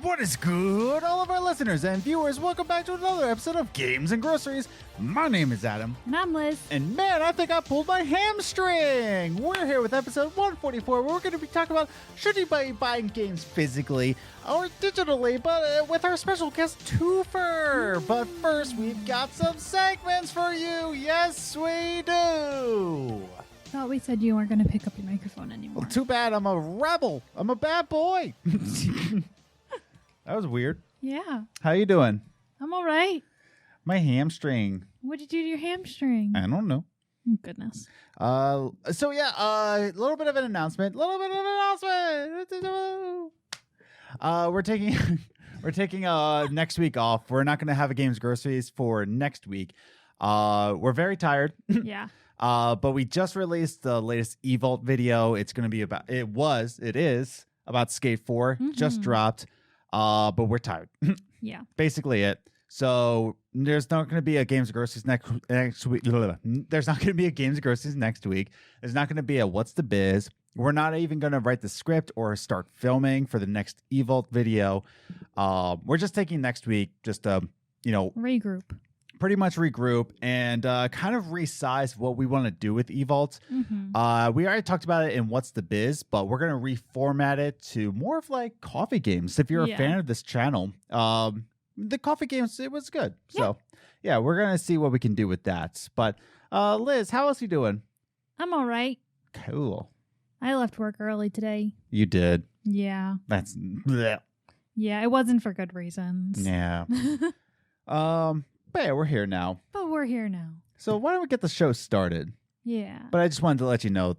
What is good, all of our listeners and viewers? Welcome back to another episode of Games and Groceries. My name is Adam. And I'm Liz. And man, I think I pulled my hamstring. We're here with episode 144, where we're going to be talking about should you be buying games physically or digitally, but with our special guest, Toofur. But first, we've got some segments for you. Yes, we do. Thought we said you weren't going to pick up your microphone anymore. Well, too bad. I'm a rebel. I'm a bad boy. That was weird. Yeah. How you doing? I'm all right. My hamstring. What'd you do to your hamstring? I don't know. Oh, goodness. A little bit of an announcement. We're taking next week off. We're not going to have a Games Groceries for next week. We're very tired. Yeah. But we just released the latest eVault video. It's going to be it is about Skate 4. Just dropped. But we're tired. Yeah. Basically it. So there's not going to be a Games Groceries next week. There's not going to be a Games Groceries next week. There's not going to be a What's the Biz. We're not even going to write the script or start filming for the next eVault video. We're just taking next week just to, regroup. Pretty much regroup and kind of resize what we want to do with eVault. We already talked about it in What's the Biz, but we're going to reformat it to more of like coffee games. If you're a fan of this channel, the coffee games, it was good. Yeah. So, yeah, we're going to see what we can do with that. But, Liz, how else you doing? I'm all right. Cool. I left work early today. You did. Yeah. That's... bleh. Yeah, it wasn't for good reasons. Yeah. But yeah, we're here now. But we're here now. So why don't we get the show started? Yeah. But I just wanted to let you know,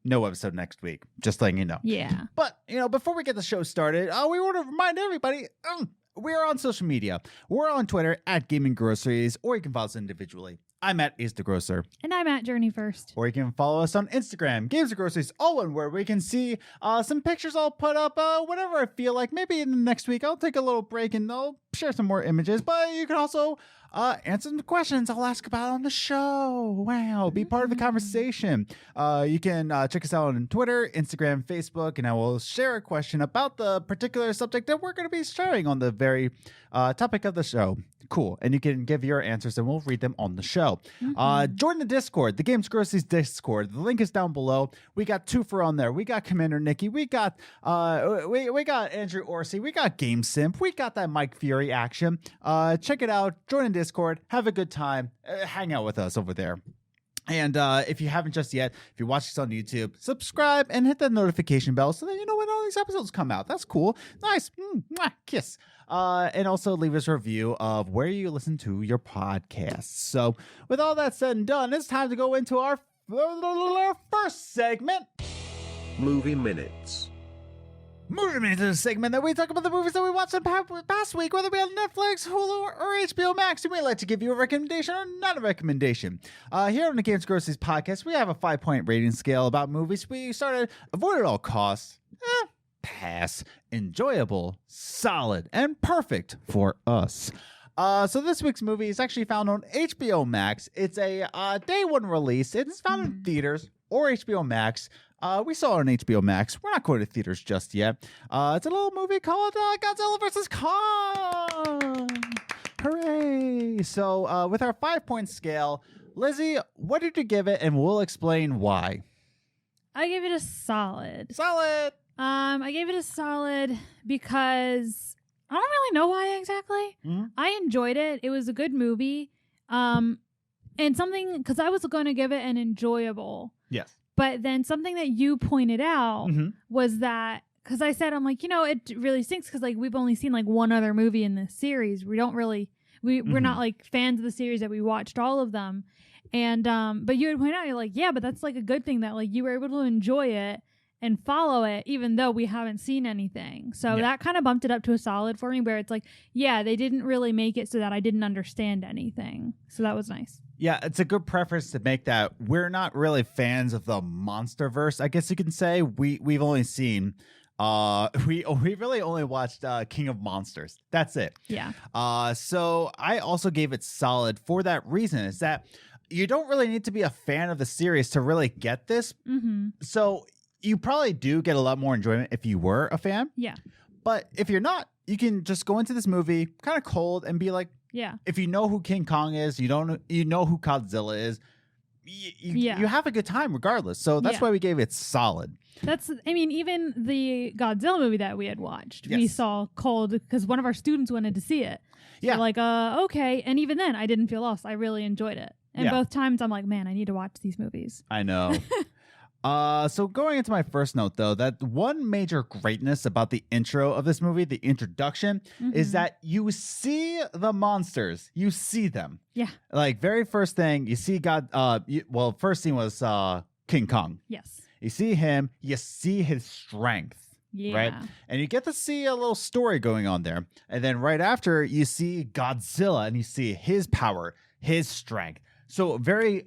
no episode next week. Just letting you know. Yeah. But, before we get the show started, we want to remind everybody, we're on social media. We're on Twitter at Gaming Groceries, or you can follow us individually. I'm at Ace the Grocer. And I'm at Journey First. Or you can follow us on Instagram, Games and Groceries, all one where we can see some pictures I'll put up whenever I feel like. Maybe in the next week, I'll take a little break and I'll share some more images. But you can also answer some questions I'll ask about on the show. Wow, be part of the conversation. You can check us out on Twitter, Instagram, Facebook, and I will share a question about the particular subject that we're going to be sharing on the very topic of the show. Cool. And you can give your answers and we'll read them on the show. Join the Discord, the Games Groceries Discord. The link is down below. We got Toofur on there. We got Commander Nikki. We got we got Andrew Orsi. We got Game Simp. We got that Mike Fury action. Check it out. Join the Discord. Have a good time. Hang out with us over there. And if you haven't just yet, if you watch this on YouTube, subscribe and hit that notification bell so that you know when all these episodes come out. That's cool. Nice. Mwah, kiss. And also leave us a review of where you listen to your podcasts. So with all that said and done, it's time to go into our first segment. Movie Minutes. Moving into the segment that we talk about the movies that we watched in past week, whether we on Netflix, Hulu, or HBO Max, and we like to give you a recommendation or not a recommendation. Here on the Games Groceries podcast, we have a 5-point rating scale about movies. We started avoid at all costs, pass, enjoyable, solid, and perfect for us. So this week's movie is actually found on HBO Max. It's a day one release. It's found in theaters or HBO Max. We saw it on HBO Max. We're not going to theaters just yet. It's a little movie called Godzilla vs. Kong. Hooray! So with our 5-point scale, Lizzie, what did you give it? And we'll explain why. I gave it a solid. Solid! I gave it a solid because I don't really know why exactly. I enjoyed it. It was a good movie. And something, because I was going to give it an enjoyable. Yes. But then something that you pointed out was that, because I said, I'm like, it really stinks because we've only seen one other movie in this series. We don't really, we're not fans of the series that we watched all of them. And, but you would point out, you're like, yeah, but that's a good thing that you were able to enjoy it and follow it, even though we haven't seen anything. So that kind of bumped it up to a solid for me, where it's they didn't really make it so that I didn't understand anything. So that was nice. Yeah, it's a good preference to make that we're not really fans of the MonsterVerse, I guess you can say. We've only seen we really only watched King of Monsters. That's it. Yeah. So I also gave it solid for that reason, is that you don't really need to be a fan of the series to really get this. So you probably do get a lot more enjoyment if you were a fan. Yeah. But if you're not, you can just go into this movie kind of cold and be like, Yeah. if you know who King Kong is, you know who Godzilla is, you have a good time regardless. So that's why we gave it solid. Even the Godzilla movie that we had watched, we saw cold because one of our students wanted to see it. Yeah. So like, okay. And even then, I didn't feel lost. I really enjoyed it. And both times I'm like, man, I need to watch these movies. I know. So going into my first note, though, that one major greatness about the intro of this movie, the introduction, is that you see the monsters. You see them. Yeah. Like, very first thing, you see first scene was King Kong. Yes. You see him. You see his strength. Yeah. Right? And you get to see a little story going on there. And then right after, you see Godzilla and you see his power, his strength. So very,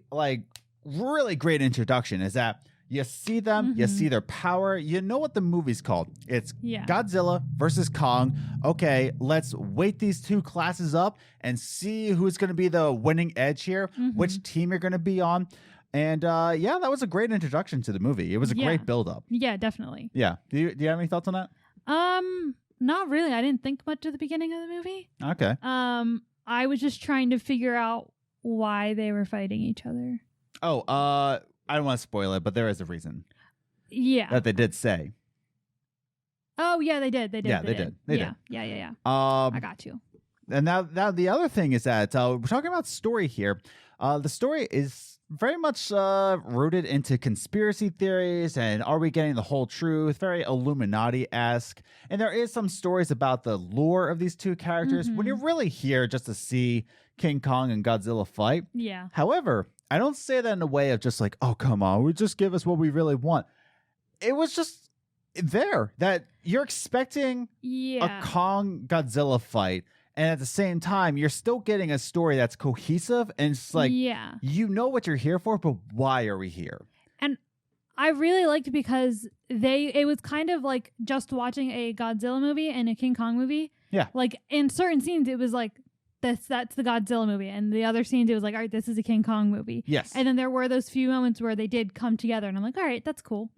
really great introduction is that you see them, you see their power. You know what the movie's called. It's Godzilla versus Kong. Okay, let's weight these two classes up and see who's going to be the winning edge here, which team you're going to be on. And that was a great introduction to the movie. It was a great build-up. Yeah, definitely. Yeah. Do you have any thoughts on that? Not really. I didn't think much at the beginning of the movie. Okay. I was just trying to figure out why they were fighting each other. Oh, I don't want to spoil it, but there is a reason. Yeah. That they did say. Oh, yeah, they did. They did. Yeah, they did. They did. Yeah. I got you. And now the other thing is that we're talking about story here. The story is very much rooted into conspiracy theories and are we getting the whole truth? Very Illuminati-esque. And there is some stories about the lore of these two characters when you're really here just to see King Kong and Godzilla fight. Yeah. However, I don't say that in a way of just like, oh, come on, just give us what we really want. It was just there that you're expecting a Kong Godzilla fight. And at the same time, you're still getting a story that's cohesive. And it's like, you know what you're here for, but why are we here? And I really liked because it was kind of like just watching a Godzilla movie and a King Kong movie. Yeah. Like in certain scenes, it was like, that's the Godzilla movie. And the other scenes, it was like, all right, this is a King Kong movie. Yes. And then there were those few moments where they did come together. And I'm like, all right, that's cool.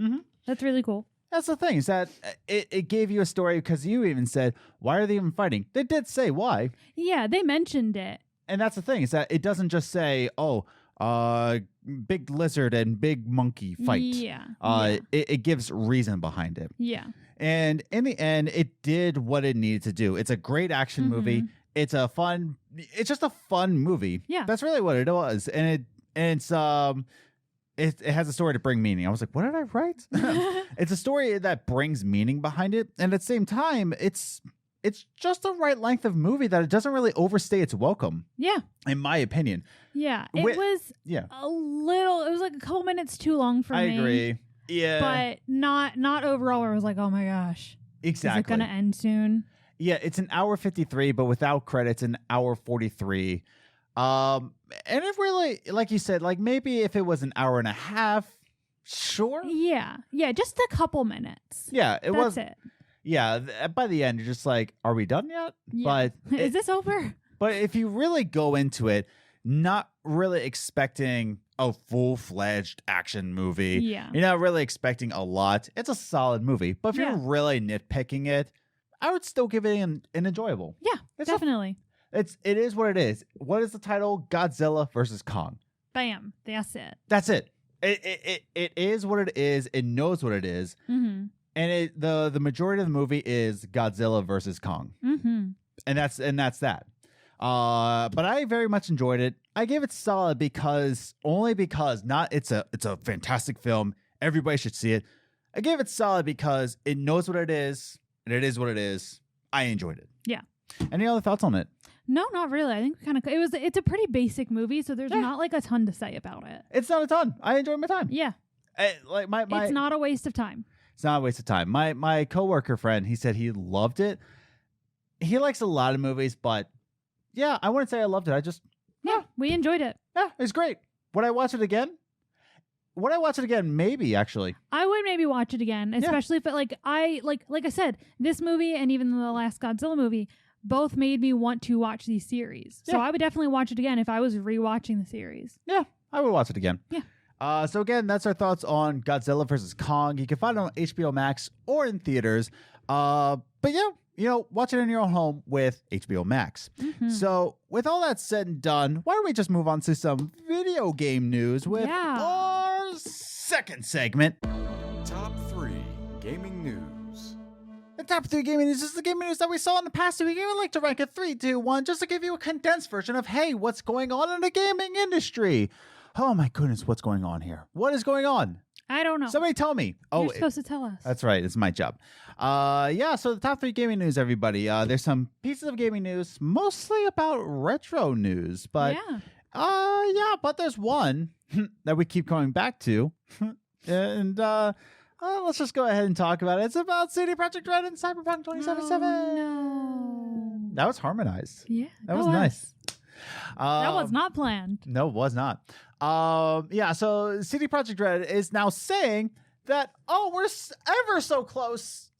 That's really cool. That's the thing, is that it gave you a story because you even said, why are they even fighting? They did say why. Yeah, they mentioned it. And that's the thing, is that it doesn't just say, big lizard and big monkey fight. Yeah. It gives reason behind it. Yeah. And in the end, it did what it needed to do. It's a great action movie. It's just a fun movie. Yeah. That's really what it was. And it has a story to bring meaning. I was like, what did I write? It's a story that brings meaning behind it. And at the same time, it's just the right length of movie that it doesn't really overstay its welcome. Yeah. In my opinion. Yeah. It was like a couple minutes too long for me. I agree. Yeah. But not overall where I was like, oh my gosh. Exactly. Is it going to end soon? Yeah, it's an hour 53, but without credits, an hour 43. And it really, like you said, like maybe if it was an hour and a half, sure. Yeah. Yeah, just a couple minutes. Yeah, That's it. Yeah, by the end, you're just like, are we done yet? Yeah. But is this over? But if you really go into it, not really expecting a full-fledged action movie, you're not really expecting a lot. It's a solid movie. But if you're really nitpicking it, I would still give it an enjoyable. Yeah, definitely. It is what it is. What is the title? Godzilla versus Kong. Bam. That's it. That's it. It is what it is. It knows what it is. And the majority of the movie is Godzilla versus Kong. And that's that. But I very much enjoyed it. I gave it solid because it's a fantastic film. Everybody should see it. I gave it solid because it knows what it is. And it is what it is. I enjoyed it. Yeah. Any other thoughts on it? No, not really. I think it's a pretty basic movie, so there's not like a ton to say about it. It's not a ton. I enjoyed my time. Yeah. It's not a waste of time. It's not a waste of time. My coworker friend, he said he loved it. He likes a lot of movies, but yeah, I wouldn't say I loved it. We enjoyed it. Yeah, it's great. Would I watch it again? Maybe, actually. I would maybe watch it again, especially if it like I said, this movie and even the last Godzilla movie both made me want to watch these series. So I would definitely watch it again if I was rewatching the series. Yeah, I would watch it again. Yeah. So again, that's our thoughts on Godzilla vs. Kong. You can find it on HBO Max or in theaters. But yeah, watch it in your own home with HBO Max. So with all that said and done, why don't we just move on to some video game news with our second segment. Top 3 Gaming News. The top 3 gaming news is the gaming news that we saw in the past week. I would like to rank it 3, 2, 1, just to give you a condensed version of, hey, what's going on in the gaming industry? Oh my goodness, what's going on here? What is going on? I don't know. Somebody tell me. You're supposed to tell us. That's right. It's my job. So the top 3 gaming news, everybody. There's some pieces of gaming news, mostly about retro news. But but there's one that we keep coming back to. And let's just go ahead and talk about it. It's about CD Projekt Red and Cyberpunk 2077. No. That was harmonized. Yeah. That was nice. That was not planned. No, it was not. So CD Projekt Red is now saying that, we're ever so close.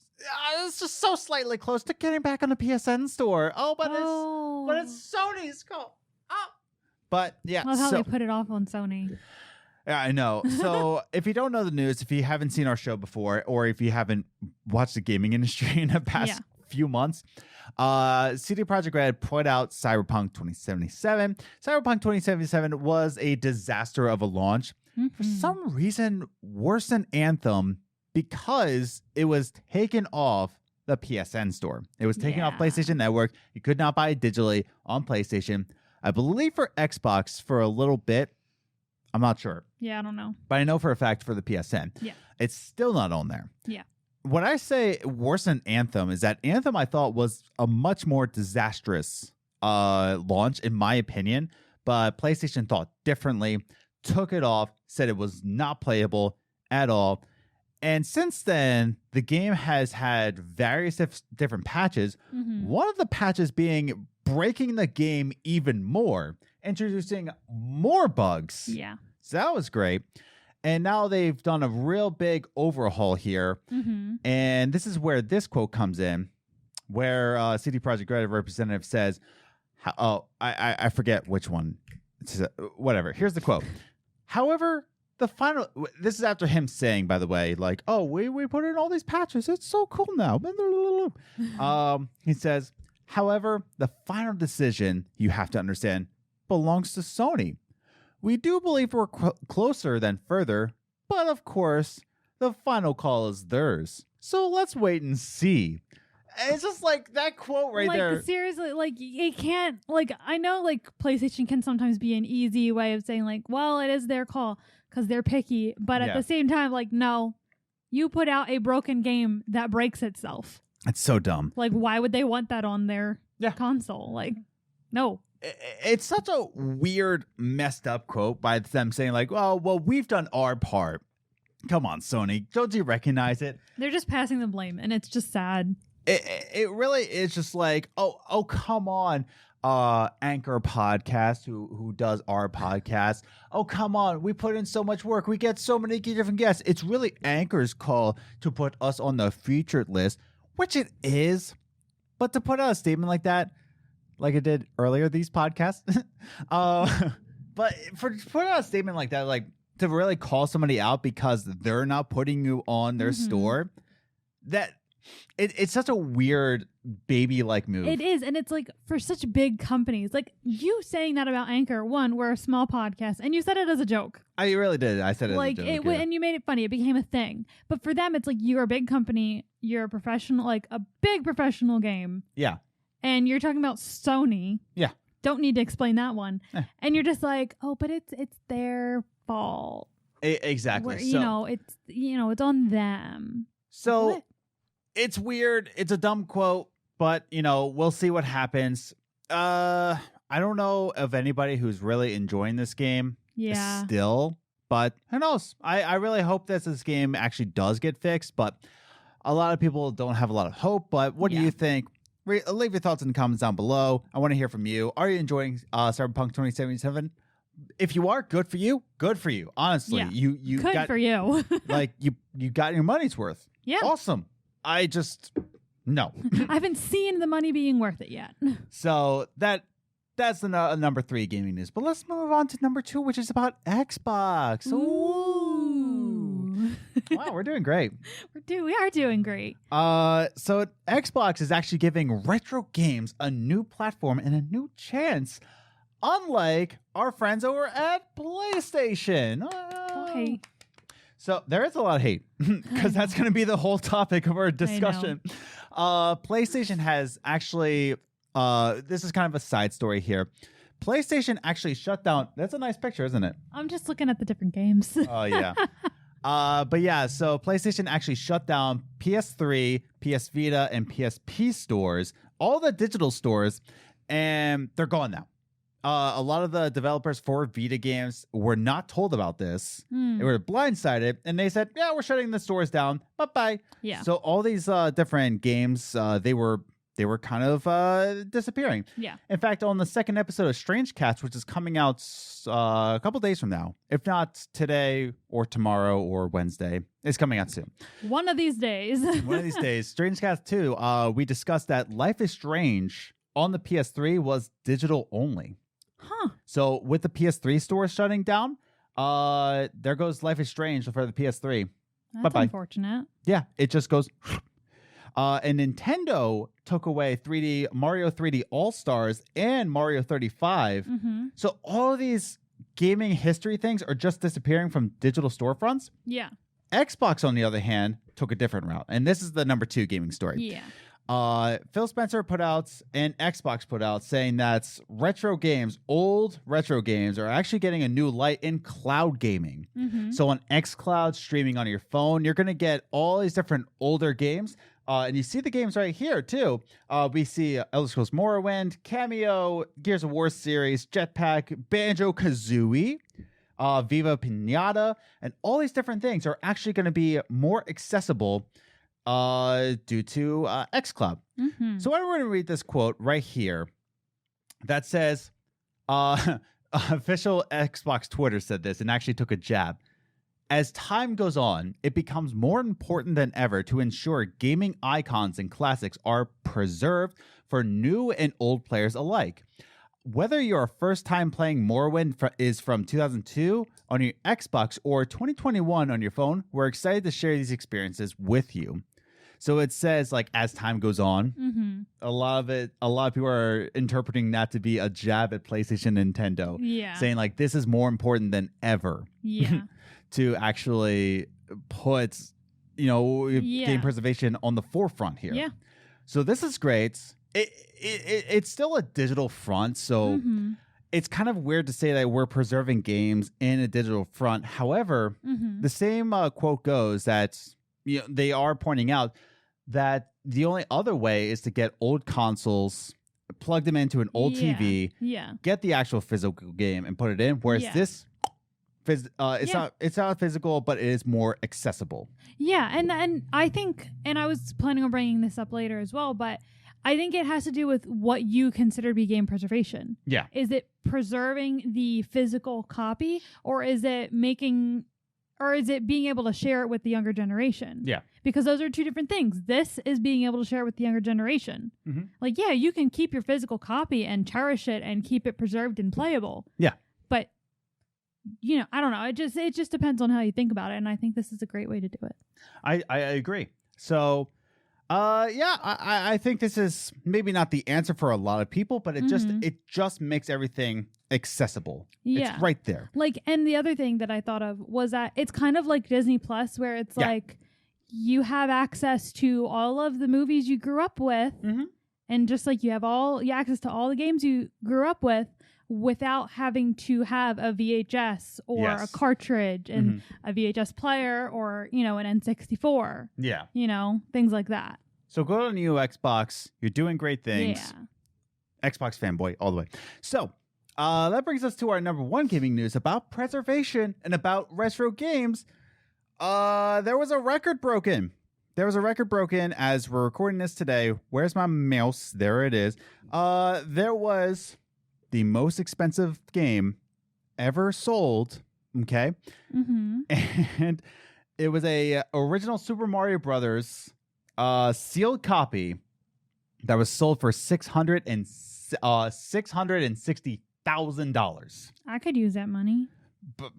It's just so slightly close to getting back on the PSN store. But it's Sony's call. But yeah. Love how they put it off on Sony. Yeah, I know. So if you don't know the news, if you haven't seen our show before, or if you haven't watched the gaming industry in the past few months, CD Projekt Red put out Cyberpunk 2077. Cyberpunk 2077 was a disaster of a launch. For some reason, worse than Anthem, because it was taken off the PSN store. It was taken off PlayStation Network. You could not buy it digitally on PlayStation. I believe for Xbox for a little bit. I'm not sure. Yeah, I don't know. But I know for a fact for the PSN. Yeah. It's still not on there. Yeah. When I say worse than Anthem is that Anthem I thought was a much more disastrous launch in my opinion, but PlayStation thought differently, took it off, said it was not playable at all. And since then, the game has had various different patches. One of the patches being breaking the game even more, introducing more bugs. Yeah. So that was great. And now they've done a real big overhaul here. And this is where this quote comes in, where CD Projekt Red representative says, I forget which one. Whatever. Here's the quote. However, this is after him saying, by the way, like, we put in all these patches. It's so cool now. He says, however, the final decision, you have to understand, belongs to Sony. We do believe we're closer than further, but of course, the final call is theirs. So let's wait and see. It's just like that quote right there. Seriously, it can't, I know, PlayStation can sometimes be an easy way of saying, it is their call because they're picky. But at the same time, no, you put out a broken game that breaks itself. It's so dumb. Why would they want that on their console? No. It's such a weird, messed up quote by them saying we've done our part. Come on, Sony. Don't you recognize it? They're just passing the blame, and it's just sad. It really is just come on, Anchor Podcast, who does our podcast. Oh, come on. We put in so much work. We get so many different guests. It's really Anchor's call to put us on the featured list, which it is. But to put out a statement like that, like I did earlier, these podcasts. But to put out a statement like that, to really call somebody out because they're not putting you on their store, that it's such a weird baby-like move. It is, and it's for such big companies. You saying that about Anchor, one, we're a small podcast, and you said it as a joke. I really did. I said it as a joke. And you made it funny. It became a thing. But for them, it's you're a big company, you're a professional, a big professional game. Yeah. And you're talking about Sony. Yeah. Don't need to explain that one. Yeah. And you're just but it's their fault. Exactly. It's on them. So what? It's weird. It's a dumb quote, but we'll see what happens. I don't know of anybody who's really enjoying this game. Yeah. Still, but who knows? I really hope that this game actually does get fixed, but a lot of people don't have a lot of hope. But what do you think? Leave your thoughts in the comments down below. I want to hear from you. Are you enjoying Cyberpunk 2077? If you are, good for you. Good for you. Honestly, you good got for you. you got your money's worth. Yeah. Awesome. No. I haven't seen the money being worth it yet. So that that's the number 3 gaming news. But let's move on to number 2, which is about Xbox. Ooh. Wow, we're doing great. We are doing great. So Xbox is actually giving retro games a new platform and a new chance, unlike our friends over at PlayStation. Why? So there is a lot of hate because that's going to be the whole topic of our discussion. PlayStation has actually, this is kind of a side story here. PlayStation actually shut down. That's a nice picture, isn't it? I'm just looking at the different games. Oh, yeah. But yeah, so PlayStation actually shut down PS3, PS Vita, and PSP stores, all the digital stores, and they're gone now. A lot of the developers for Vita games were not told about this. They were blindsided, and they said, yeah, we're shutting the stores down. Bye-bye. Yeah. So all these different games, they were kind of disappearing. Yeah. In fact, on the second episode of Strange Cats, which is coming out a couple days from now, if not today or tomorrow or Wednesday, it's coming out soon. One of these days. One of these days. Strange Cats 2, we discussed that Life is Strange on the PS3 was digital only. Huh. So with the PS3 stores shutting down, there goes Life is Strange for the PS3. That's Bye-bye. unfortunate. Yeah, it just goes. And Nintendo took away Mario 3D All-Stars and Mario 35. Mm-hmm. So all of these gaming history things are just disappearing from digital storefronts. Yeah. Xbox, on the other hand, took a different route. And this is the number 2 gaming story. Yeah. Phil Spencer put out and Xbox put out saying that old retro games are actually getting a new light in cloud gaming. Mm-hmm. So on xCloud, streaming on your phone, you're going to get all these different older games. And you see the games right here, too. We see Elder Scrolls Morrowind, Cameo, Gears of War series, Jetpack, Banjo-Kazooie, Viva Pinata, and all these different things are actually going to be more accessible due to xCloud. Mm-hmm. So I'm going to read this quote right here that says, official Xbox Twitter said this and actually took a jab. As time goes on, it becomes more important than ever to ensure gaming icons and classics are preserved for new and old players alike. Whether your first time playing Morrowind is from 2002 on your Xbox or 2021 on your phone, we're excited to share these experiences with you. So it says, like, as time goes on, Mm-hmm. a lot of people are interpreting that to be a jab at PlayStation and Nintendo. Yeah. Saying, like, this is more important than ever. Yeah. To actually put, game preservation on the forefront here. Yeah. So this is great. It's still a digital front, so Mm-hmm. it's kind of weird to say that we're preserving games in a digital front. However, Mm-hmm. the same quote goes that they are pointing out that the only other way is to get old consoles, plug them into an old TV, Yeah. get the actual physical game, and put it in. Whereas this. It's not physical, but it is more accessible. Yeah, and I think, and I was planning on bringing this up later as well, but I think it has to do with what you consider to be game preservation. Yeah. Is it preserving the physical copy, or is it being able to share it with the younger generation? Yeah. Because those are two different things. This is being able to share it with the younger generation. Mm-hmm. Like, yeah, you can keep your physical copy and cherish it and keep it preserved and playable. Yeah. But I don't know. It just depends on how you think about it, and I think this is a great way to do it. I agree. So, I think this is maybe not the answer for a lot of people, but it just makes everything accessible. Yeah. It's right there. Like, and the other thing that I thought of was that it's kind of like Disney Plus, where it's like you have access to all of the movies you grew up with, and just like you have access to all the games you grew up with, without having to have a VHS or a cartridge and a VHS player or, an N64. Yeah. Things like that. So go to the new Xbox. You're doing great things. Yeah. Xbox fanboy all the way. So that brings us to our number 1 gaming news about preservation and about retro games. There was a record broken. As we're recording this today. Where's my mouse? There it is. There was the most expensive game ever sold, okay? Mm-hmm. And it was a original Super Mario Brothers sealed copy that was sold for $670. $660,000. I could use that money. But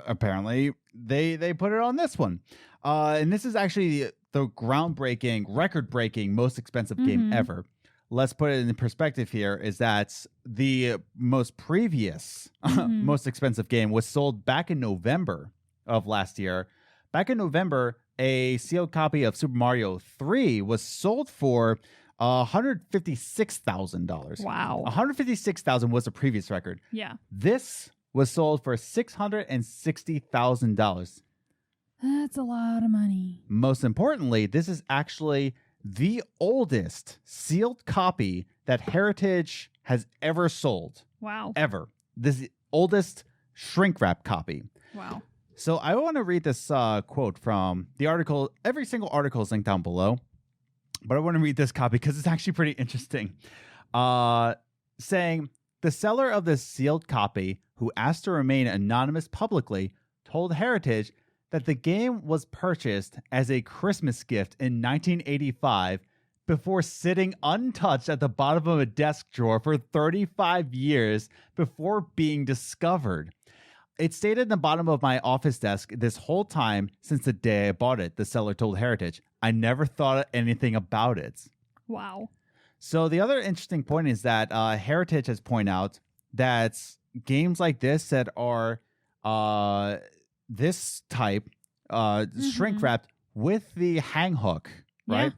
apparently they put it on this one. And this is actually the groundbreaking, record-breaking, most expensive game ever. Let's put it in perspective here, is that the most previous most expensive game was sold back in November of last year. Back in November, a sealed copy of Super Mario 3 was sold for $156,000. Wow. $156,000 was the previous record. Yeah. This was sold for $660,000. That's a lot of money. Most importantly, this is actually the oldest sealed copy that Heritage has ever sold. Wow. Ever. This is the oldest shrink wrap copy. Wow. So I want to read this quote from the article. Every single article is linked down below. But I want to read this copy because it's actually pretty interesting. Saying, the seller of this sealed copy, who asked to remain anonymous publicly, told Heritage that the game was purchased as a Christmas gift in 1985 before sitting untouched at the bottom of a desk drawer for 35 years before being discovered. It stayed at the bottom of my office desk this whole time since the day I bought it, the seller told Heritage. I never thought anything about it. Wow. So the other interesting point is that Heritage has pointed out that games like this that are this type, shrink wrapped with the hang hook, right,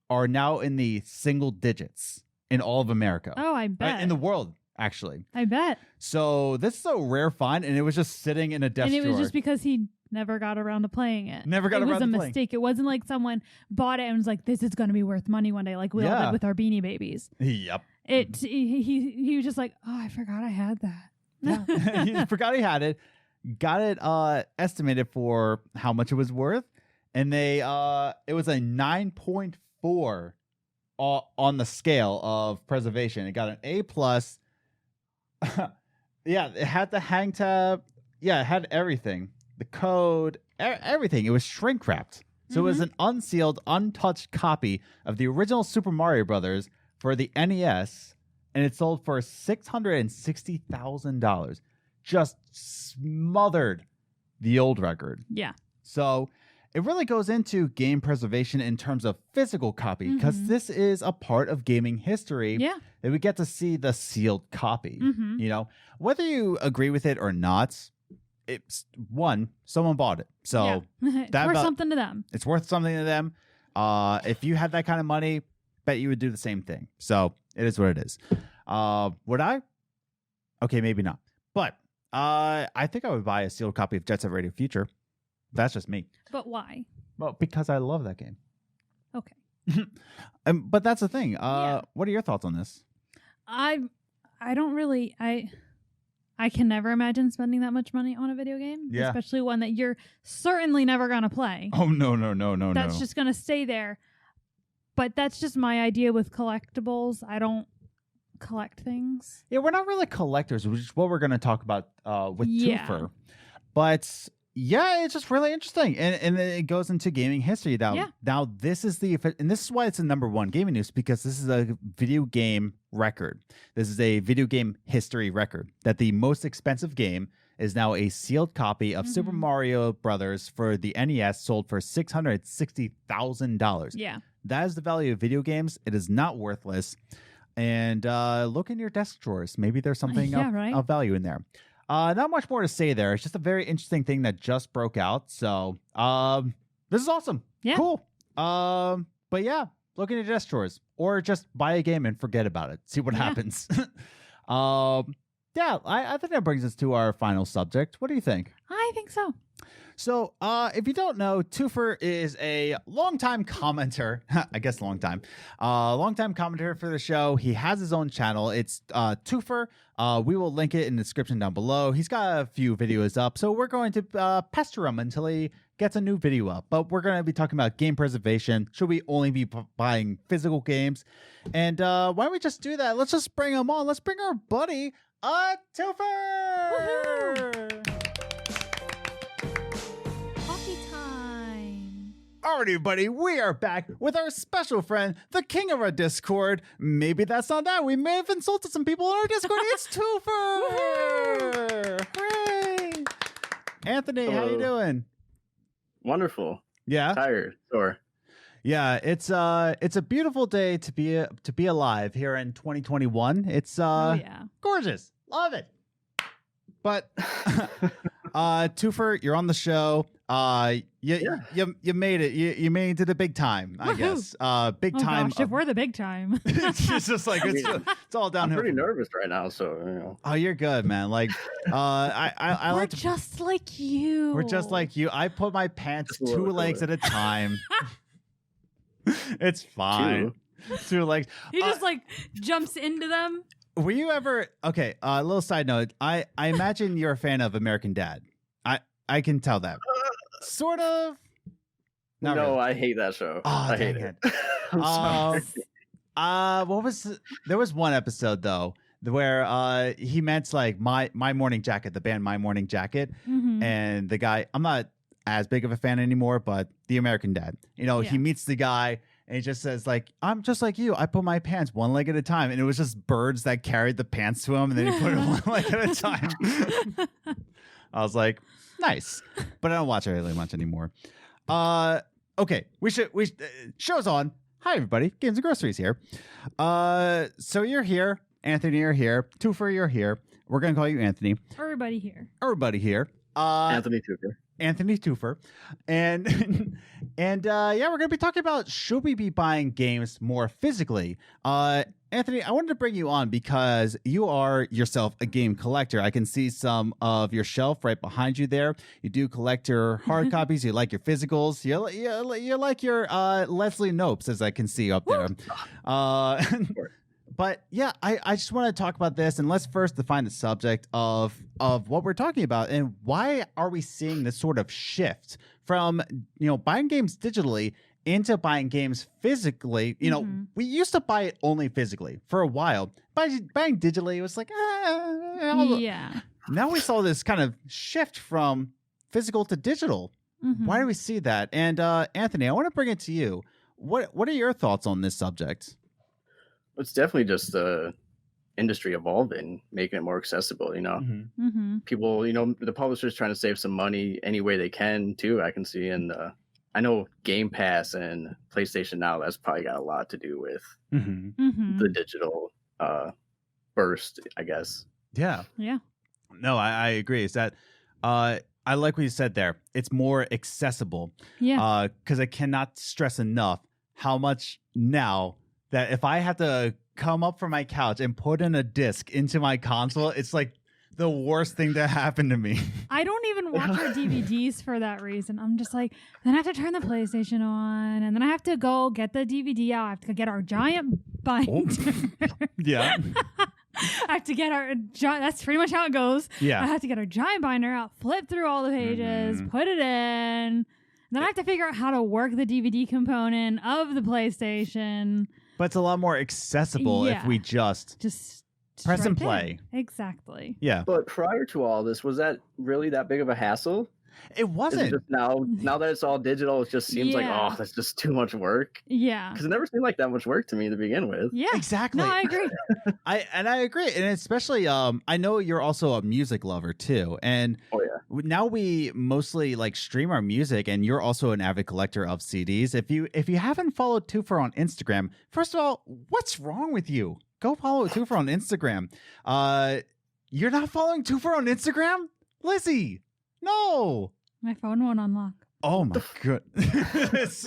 are now in the single digits in all of America. Oh, I bet. In the world, actually. I bet. So this is a rare find, and it was just sitting in a desk drawer. And it was just because he never got around to playing it. It was a mistake. It wasn't like someone bought it and was like, this is going to be worth money one day, like we all did with our Beanie Babies. Yep. He was just like, oh, I forgot I had that. Yeah. He forgot he had it, got it estimated for how much it was worth, and it was a 9.4 on the scale of preservation. It got an A+. Yeah, it had the hang tab. Yeah, it had everything. The code, everything. It was shrink wrapped. So it was an unsealed, untouched copy of the original Super Mario Brothers for the NES, and it sold for $660,000. Just smothered the old record. Yeah. So it really goes into game preservation in terms of physical copy, because this is a part of gaming history that we get to see the sealed copy. You know, whether you agree with it or not, it's someone bought it. So it's worth something to them. It's worth something to them. If you had that kind of money, bet you would do the same thing. So it is what it is. Would I? Okay, maybe not. But I think I would buy a sealed copy of Jet Set Radio Future. That's just me. But why? Well, because I love that game. Okay. But that's the thing. What are your thoughts on this? I don't really. I can never imagine spending that much money on a video game, especially one that you're certainly never going to play. Oh, no. That's just going to stay there. But that's just my idea with collectibles. I don't collect things. Yeah, we're not really collectors, which is what we're going to talk about with Toofur. But yeah, it's just really interesting. And it goes into gaming history now. Yeah. Now, this is why it's the #1 gaming news, because this is a video game record. This is a video game history record that the most expensive game is now a sealed copy of Super Mario Brothers for the NES, sold for $660,000. Yeah. That is the value of video games. It is not worthless. And look in your desk drawers. Maybe there's something of value in there. Not much more to say there. It's just a very interesting thing that just broke out. So this is awesome. Yeah. Cool. But yeah, look in your desk drawers, or just buy a game and forget about it. See what happens. I think that brings us to our final subject. What do you think? I think so. So, if you don't know, Toofur is a longtime commenter. I guess longtime commenter for the show. He has his own channel. It's Toofur. We will link it in the description down below. He's got a few videos up, so we're going to pester him until he gets a new video up. But we're going to be talking about game preservation. Should we only be buying physical games? And why don't we just do that? Let's just bring him on. Let's bring our buddy, Toofur! Woohoo! Coffee time. Alrighty, buddy, we are back with our special friend, the king of our Discord. Maybe that's not that. We may have insulted some people on our Discord. It's Toofur! Hooray! Anthony, Hello. how you doing? Wonderful. Yeah? Tired. Sure. Yeah, it's a beautiful day to be alive here in 2021. It's gorgeous. Love it. But Toofur, you're on the show. You made it. You made it to the big time, I guess. Big time. Gosh, if we're the big time. It's just like it's all I'm downhill. pretty nervous right now, so you know. Oh, you're good, man. Like, I We're like to. just like you. We're just like you. I put my pants Just a little 2 legs at a time. It's fine. 2 legs. He just like jumps into them. Were you ever okay? A little side note. I imagine you're a fan of American Dad. I can tell that. Sort of. Not No, really. I hate that show. Oh, I hate dang it. I'm sorry. What was there was one episode though where he meant like my Morning Jacket, the band My Morning Jacket, Mhm. and the guy. I'm not as big of a fan anymore, but the American Dad. You know, Yeah. he meets the guy. And he just says, like, I'm just like you. I put my pants 1 leg at a time. And it was just birds that carried the pants to him. And then he put it 1 leg at a time. I was like, nice. But I don't watch it really much anymore. Okay. Show's on. Hi, everybody. Games and Groceries here. So you're here. Anthony, you're here. Toofur, you're here. We're going to call you Anthony. Everybody here. Everybody here. Anthony Tucker. Anthony Toofur. And we're going to be talking about should we be buying games more physically? Anthony, I wanted to bring you on because you are yourself a game collector. I can see some of your shelf right behind you there. You do collect your hard copies. You like your physicals. You like your Leslie Nopes, as I can see up there. But yeah, I just want to talk about this, and let's first define the subject of what we're talking about and why are we seeing this sort of shift from buying games digitally into buying games physically. We used to buy it only physically for a while. Buying digitally, it was like Yeah. Now we saw this kind of shift from physical to digital. Mhm. Why do we see that? And Anthony, I want to bring it to you. What are your thoughts on this subject? It's definitely just the industry evolving, making it more accessible. Mhm. People, the publishers trying to save some money any way they can too. I can see, and I know Game Pass and PlayStation Now. That's probably got a lot to do with Mhm. the digital burst, I guess. Yeah. Yeah. No, I agree. Is that I like what you said there. It's more accessible. Yeah. Because I cannot stress enough how much now that if I have to come up from my couch and put in a disc into my console, it's like the worst thing that happened to me. I don't even watch our DVDs for that reason. I'm just like, then I have to turn the PlayStation on, and then I have to go get the DVD out. I have to get our giant binder. Yeah. I have to get our giant. That's pretty much how it goes. Yeah. I have to get our giant binder out, flip through all the pages, put it in. Then I have to figure out how to work the DVD component of the PlayStation. But it's a lot more accessible if Yeah. we just press right and there. play. Exactly. Yeah. But prior to all this, was that really that big of a hassle? It Is it wasn't. just now that it's all digital, it just seems like, Yeah. oh, that's just too much work. Yeah. Because it never seemed like that much work to me to begin with. Yeah. Exactly. No, I agree. I agree. And especially I know you're also a music lover too. And Oh yeah. now we mostly like stream our music, and you're also an avid collector of CDs. If you haven't followed Toofur on Instagram, first of all, what's wrong with you? Go follow Toofur on Instagram. You're not following Toofur on Instagram? Lizzie, no. My phone won't unlock. Oh my goodness.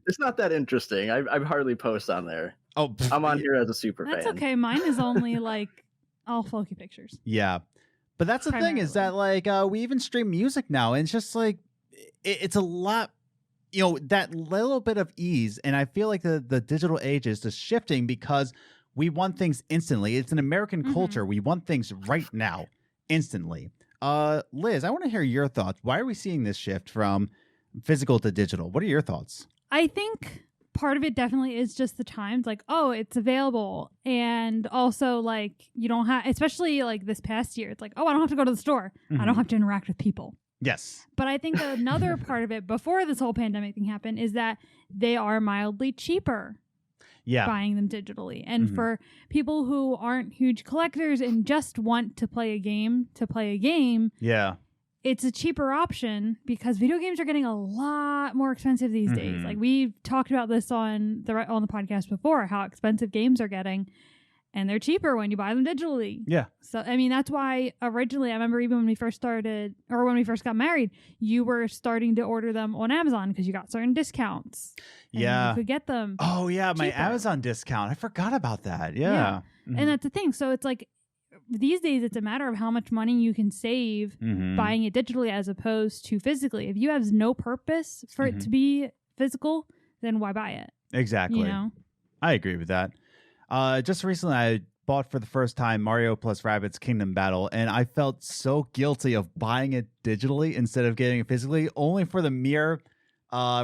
It's not that interesting. I hardly post on there. Oh, I'm on here as a super That's fan. okay. Mine is only like all folky pictures. Yeah. But that's the thing is that like we even stream music now, and it's just like it's a lot, that little bit of ease. And I feel like the digital age is just shifting because we want things instantly. It's an American culture. We want things right now, instantly. Liz, I want to hear your thoughts. Why are we seeing this shift from physical to digital? What are your thoughts? I think part of it definitely is just the times, like, oh, it's available. And also, like, you don't have, especially like this past year, it's like, oh, I don't have to go to the store. I don't have to interact with people. Yes. But I think another part of it before this whole pandemic thing happened is that they are mildly cheaper. Yeah. Buying them digitally. And for people who aren't huge collectors and just want to play a game, Yeah. it's a cheaper option because video games are getting a lot more expensive these days. Like we've talked about this on the podcast before, how expensive games are getting, and they're cheaper when you buy them digitally. Yeah. So I mean, that's why originally I remember even when we first started or when we first got married, you were starting to order them on Amazon because you got certain discounts. Yeah. You could get them. Oh yeah, my cheaper. Amazon discount. I forgot about that. Yeah. And that's the thing. So it's like these days it's a matter of how much money you can save buying it digitally as opposed to physically. If you have no purpose for it to be physical, then why buy it? Exactly. You know? I agree with that. Just recently I bought for the first time Mario plus Rabbids Kingdom Battle, and I felt so guilty of buying it digitally instead of getting it physically, only for the mere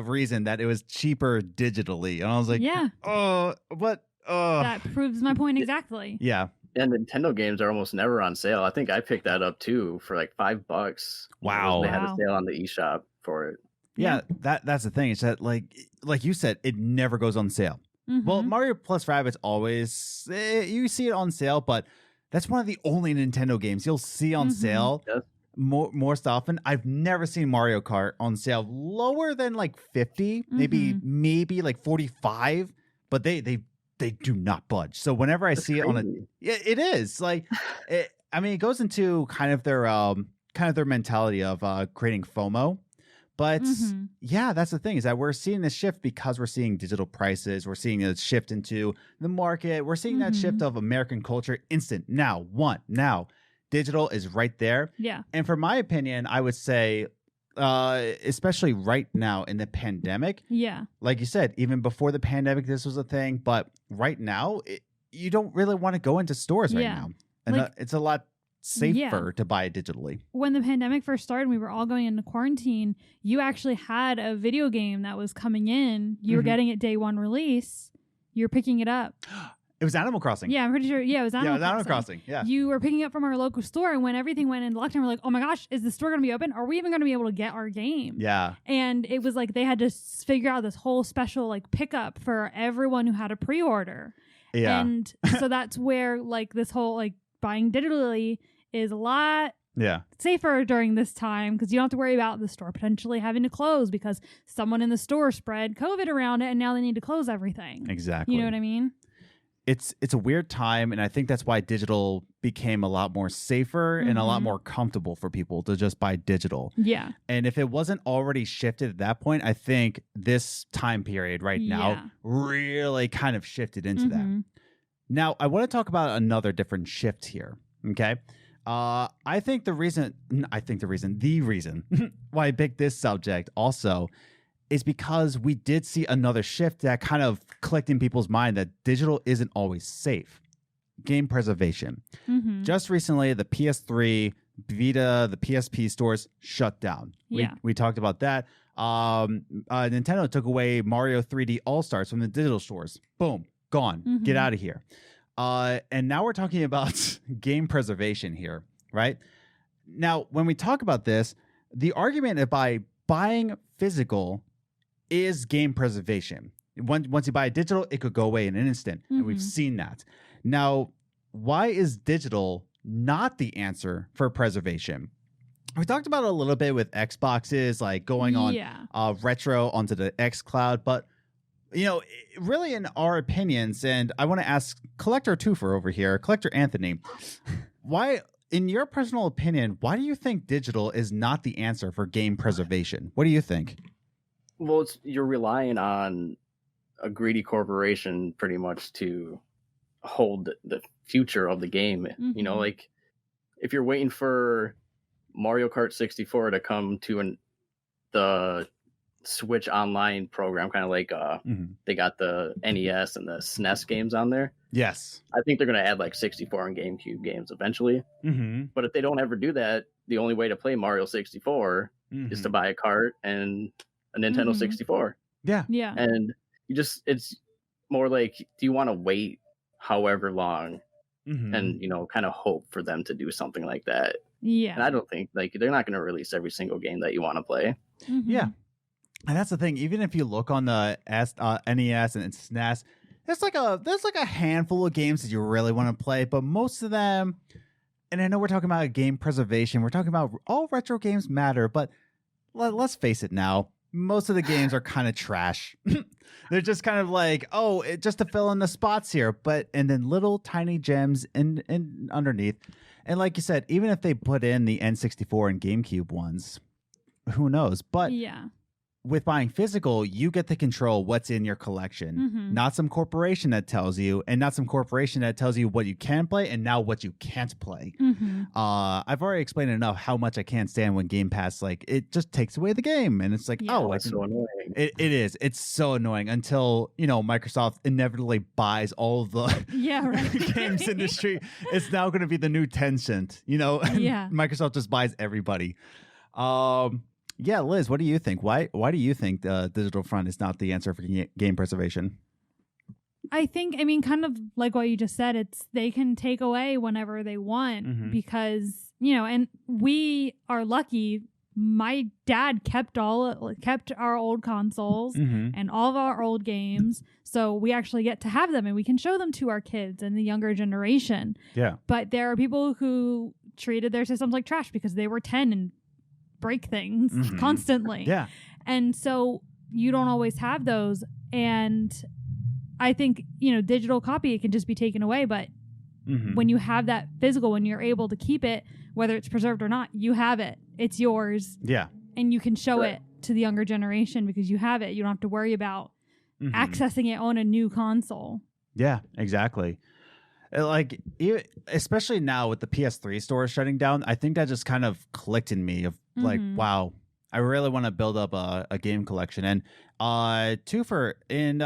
reason that it was cheaper digitally. And I was like, yeah. Oh, what? That proves my point exactly. Yeah. And Nintendo games are almost never on sale. I think I picked that up too for like $5. Wow. They had a sale on the eShop for it. Yeah, that's the thing. It's that like you said, it never goes on sale. Well, Mario plus Rabbids always you see it on sale, but that's one of the only Nintendo games you'll see on sale more stuff. And I've never seen Mario Kart on sale lower than like 50, maybe like 45, but they do not budge. So whenever I see crazy. it is like, it goes into kind of their mentality of creating FOMO. But yeah, that's the thing is that we're seeing this shift because we're seeing digital prices. We're seeing a shift into the market. We're seeing that shift of American culture instant now. Digital is right there. Yeah. And for my opinion, I would say, especially right now in the pandemic. Yeah. Like you said, even before the pandemic, this was a thing. But right now, you don't really want to go into stores right now. And it's a lot safer to buy it digitally. When the pandemic first started, we were all going into quarantine. You actually had a video game that was coming in. You were getting it day one release. You were picking it up. It was Animal Crossing. Yeah, I'm pretty sure. Yeah, it was Animal Animal Crossing. Yeah. You were picking it up from our local store, and when everything went into lockdown, we're like, oh my gosh, is the store going to be open? Are we even going to be able to get our game? Yeah. And it was like they had to figure out this whole special like pickup for everyone who had a pre-order. Yeah. And so that's where like this whole like buying digitally is a lot safer during this time because you don't have to worry about the store potentially having to close because someone in the store spread COVID around it and now they need to close everything. Exactly. You know what I mean? It's a weird time, and I think that's why digital became a lot more safer and a lot more comfortable for people to just buy digital. Yeah. And if it wasn't already shifted at that point, I think this time period right now really kind of shifted into that. Now, I want to talk about another different shift here. Okay. I think the reason why I picked this subject also is because we did see another shift that kind of clicked in people's mind that digital isn't always safe. Game preservation. Just recently, the PS3, Vita, the PSP stores shut down. Yeah. We talked about that. Nintendo took away Mario 3D All-Stars from the digital stores. Boom, gone. Get out of here. And now we're talking about game preservation here, right? Now, when we talk about this, the argument that by buying physical is game preservation. Once you buy a digital, it could go away in an instant, and we've seen that. Now, why is digital not the answer for preservation? We talked about it a little bit with Xboxes, like going on retro onto the xCloud, but really in our opinions, and I want to ask Collector Toofur over here, Collector Anthony, why, in your personal opinion, why do you think digital is not the answer for game preservation? What do you think? Well, you're relying on a greedy corporation pretty much to hold the future of the game. Like if you're waiting for Mario Kart 64 to come to the Switch Online program, kind of like they got the NES and the SNES games on there. Yes. I think they're going to add like 64 and GameCube games eventually. But if they don't ever do that, the only way to play Mario 64 is to buy a cart and a Nintendo 64. Yeah. And it's more like, do you want to wait however long and, kind of hope for them to do something like that? Yeah. And I don't think like they're not going to release every single game that you want to play. Mhm. Yeah. And that's the thing. Even if you look on the NES and SNES, there's like a handful of games that you really want to play, but most of them, and I know we're talking about game preservation, we're talking about all retro games matter, but let's face it now, most of the games are kind of trash. They're just kind of like, just to fill in the spots here, and then little tiny gems in underneath. And like you said, even if they put in the N64 and GameCube ones, who knows? But yeah. with buying physical, you get to control what's in your collection, not some corporation that tells you, and not some corporation that tells you what you can play and now what you can't play. I've already explained enough how much I can't stand when Game Pass, like, it just takes away the game. And it's like, It's so annoying. It is. It's so annoying until, Microsoft inevitably buys all of the games industry. It's now going to be the new Tencent, Yeah. Microsoft just buys everybody. Yeah, Liz, what do you think? Why do you think the digital front is not the answer for game preservation? I think, kind of like what you just said, they can take away whenever they want because, and we are lucky. My dad kept our old consoles and all of our old games. So we actually get to have them and we can show them to our kids and the younger generation. Yeah. But there are people who treated their systems like trash because they were 10 and break things constantly. Yeah. And so you don't always have those. And I think, digital copy, it can just be taken away. But when you have that physical, when you're able to keep it, whether it's preserved or not, you have it. It's yours. Yeah. And you can show it to the younger generation because you have it. You don't have to worry about accessing it on a new console. Yeah, exactly. Like, especially now with the PS3 stores shutting down, I think that just kind of clicked in me of like, wow, I really want to build up a game collection. And Toofur, in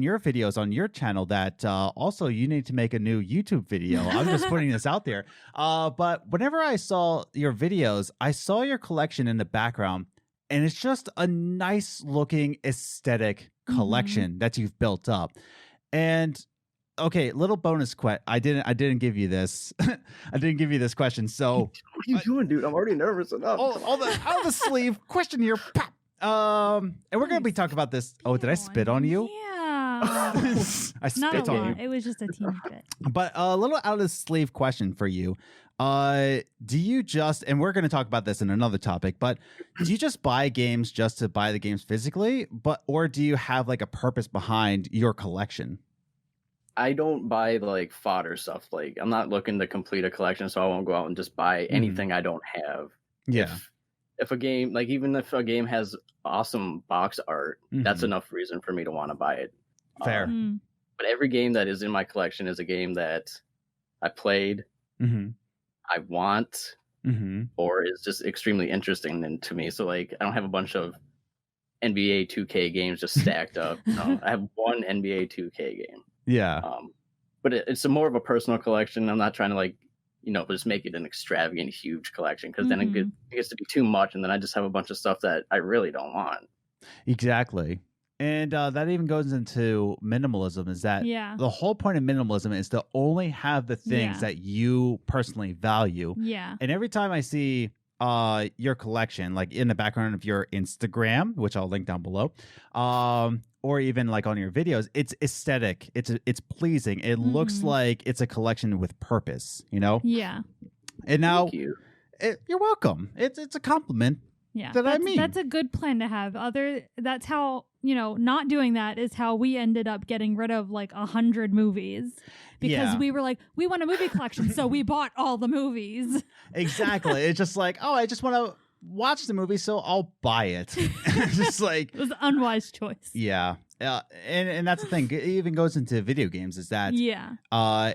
your videos on your channel, that also you need to make a new YouTube video. I'm just putting this out there. But whenever I saw your videos, I saw your collection in the background, and it's just a nice looking aesthetic collection that you've built up. And okay, little bonus question. I didn't give you this. I didn't give you this question. So what are you doing, dude? I'm already nervous enough. All the out of the sleeve question here. Pop. And we're gonna be talking about this. Oh, did I spit on you? Yeah. I spit Not a on lot. you. It was just a teeny bit. But a little out of the sleeve question for you. Do you just, and we're going to talk about this in another topic, but do you just buy games just to buy the games physically, or do you have like a purpose behind your collection? I don't buy like fodder stuff. Like, I'm not looking to complete a collection, so I won't go out and just buy anything I don't have. Yeah. If a game, like, even if a game has awesome box art, that's enough reason for me to want to buy it. Fair. But every game that is in my collection is a game that I played, I want, or is just extremely interesting to me. So, like, I don't have a bunch of NBA 2K games just stacked up. No, I have one NBA 2K game. Yeah. But it's a more of a personal collection. I'm not trying to, like, just make it an extravagant, huge collection, because then it gets to be too much, and then I just have a bunch of stuff that I really don't want. Exactly. And that even goes into minimalism, is that the whole point of minimalism is to only have the things that you personally value. Yeah. And every time I see your collection, like in the background of your Instagram, which I'll link down below, or even like on your videos, it's aesthetic. It's pleasing. It looks like it's a collection with purpose, Yeah. And now, Thank you. You're welcome. It's a compliment. Yeah. That that's a good plan to have. That's how, not doing that is how we ended up getting rid of like 100 movies. Because we were like, we want a movie collection, so we bought all the movies. Exactly. It's just like, I just want to watch the movie, so I'll buy it. Just like, it was an unwise choice. Yeah. And that's the thing. It even goes into video games, is that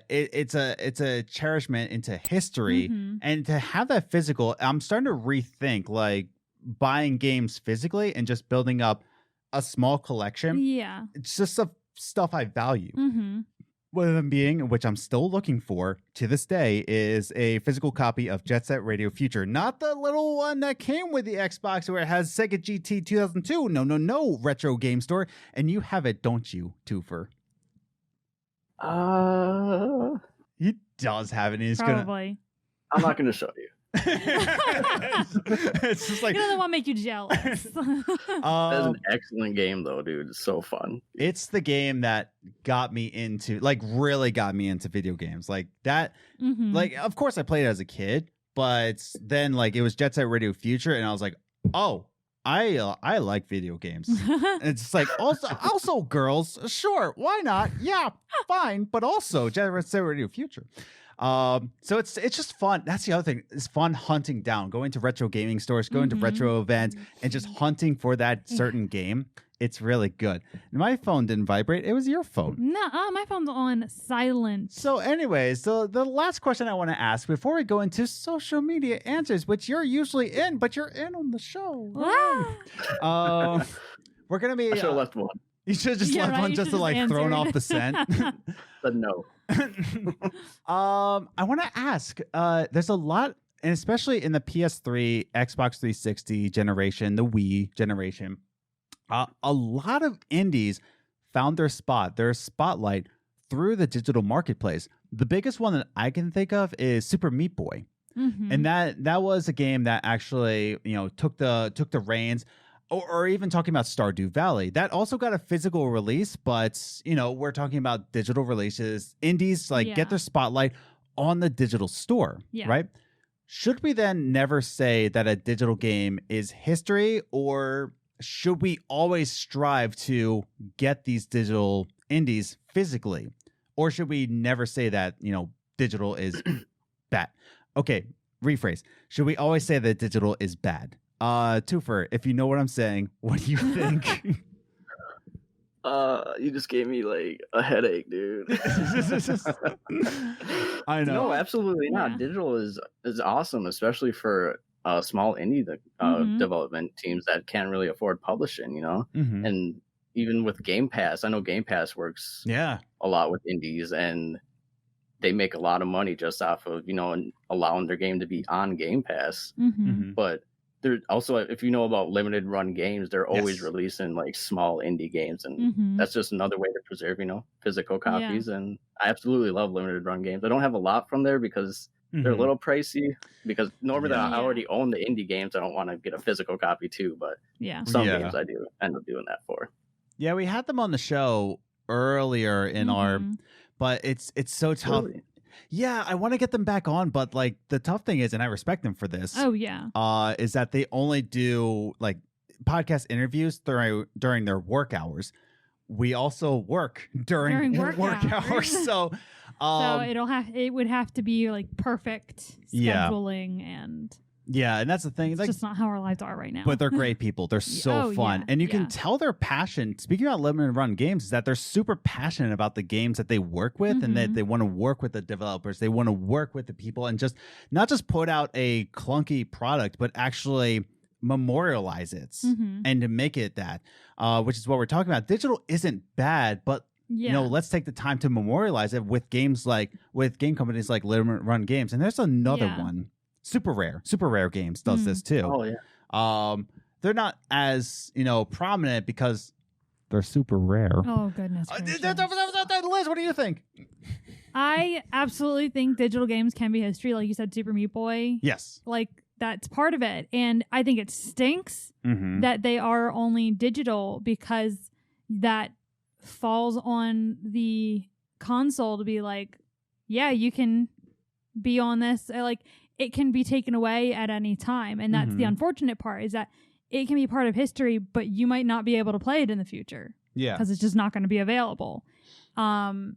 it's a cherishment into history, and to have that physical. I'm starting to rethink like buying games physically and just building up a small collection. Yeah, it's just stuff I value. One of them being, which I'm still looking for to this day, is a physical copy of Jet Set Radio Future. Not the little one that came with the Xbox where it has Sega GT 2002. No, Retro Game Store. And you have it, don't you, Toofur? He does have it. And he's probably. I'm not going to show you. It's just like you know, they want to make you jealous. That's an excellent game, though, dude. It's so fun. It's the game that got me into, like, really got me into video games. Like that, like, of course I played it as a kid, but then like it was Jet Set Radio Future, and I was like, oh, I like video games. And it's just like also girls, sure, why not? Yeah, fine, but also Jet Set Radio Future. So it's just fun. That's the other thing. It's fun hunting down, going to retro gaming stores, going to retro events, and just hunting for that certain game. It's really good. My phone didn't vibrate. It was your phone. No, my phone's on silent. So anyways, so the last question I want to ask before we go into social media answers, which you're usually in, but you're in on the show. We're going to be... I should have left one. You should have just left one just to like thrown off the scent. But no. I want to ask, there's a lot, and especially in the PS3, Xbox 360 generation, the Wii generation, a lot of indies found their spotlight through the digital marketplace. The biggest one that I can think of is Super Meat Boy. And that was a game that actually, you know, took the reins. Or even talking about Stardew Valley. That also got a physical release, but, you know, we're talking about digital releases. Indies, get their spotlight on the digital store, right? Should we then never say that a digital game is history, or should we always strive to get these digital indies physically? Or should we never say that, you know, digital is bad? Okay, rephrase. Should we always say that digital is bad? Toofur, if you know what I'm saying, what do you think? You just gave me like a headache, dude. I know. No, absolutely not. Digital is awesome, especially for small indie development teams that can't really afford publishing, you know? And even with Game Pass, I know Game Pass works a lot with indies, and they make a lot of money just off of, you know, allowing their game to be on Game Pass. But they're also, if you know about limited run games, they're always releasing like small indie games, and that's just another way to preserve, you know, physical copies. And I absolutely love limited run games. I don't have a lot from there because they're a little pricey, because normally I already own the indie games. I don't want to get a physical copy too, but some games I do end up doing that for. Yeah, we had them on the show earlier in our, but it's so tough. Really? Yeah, I want to get them back on, but like the tough thing is, and I respect them for this. Oh yeah, is that they only do like podcast interviews during their work hours. We also work during work hours, so it would have to be like perfect scheduling and. Yeah, and that's the thing. It's just not how our lives are right now. But they're great people. They're so fun. And you can tell their passion. Speaking about limited run games, is that they're super passionate about the games that they work with, and that they want to work with the developers. They want to work with the people, and just not just put out a clunky product, but actually memorialize it and to make it that, which is what we're talking about. Digital isn't bad, but you know, let's take the time to memorialize it with games with game companies like Limited Run Games. And there's another one. Super Rare Games does this too. Oh yeah. They're not as, you know, prominent because they're super rare. Oh goodness. Liz, what do you think? I absolutely think digital games can be history, like you said, Super Meat Boy. Yes. Like that's part of it, and I think it stinks that they are only digital, because that falls on the console to be like, yeah, you can be on this, like. It can be taken away at any time. And that's the unfortunate part, is that it can be part of history, but you might not be able to play it in the future. Yeah. Because it's just not going to be available. So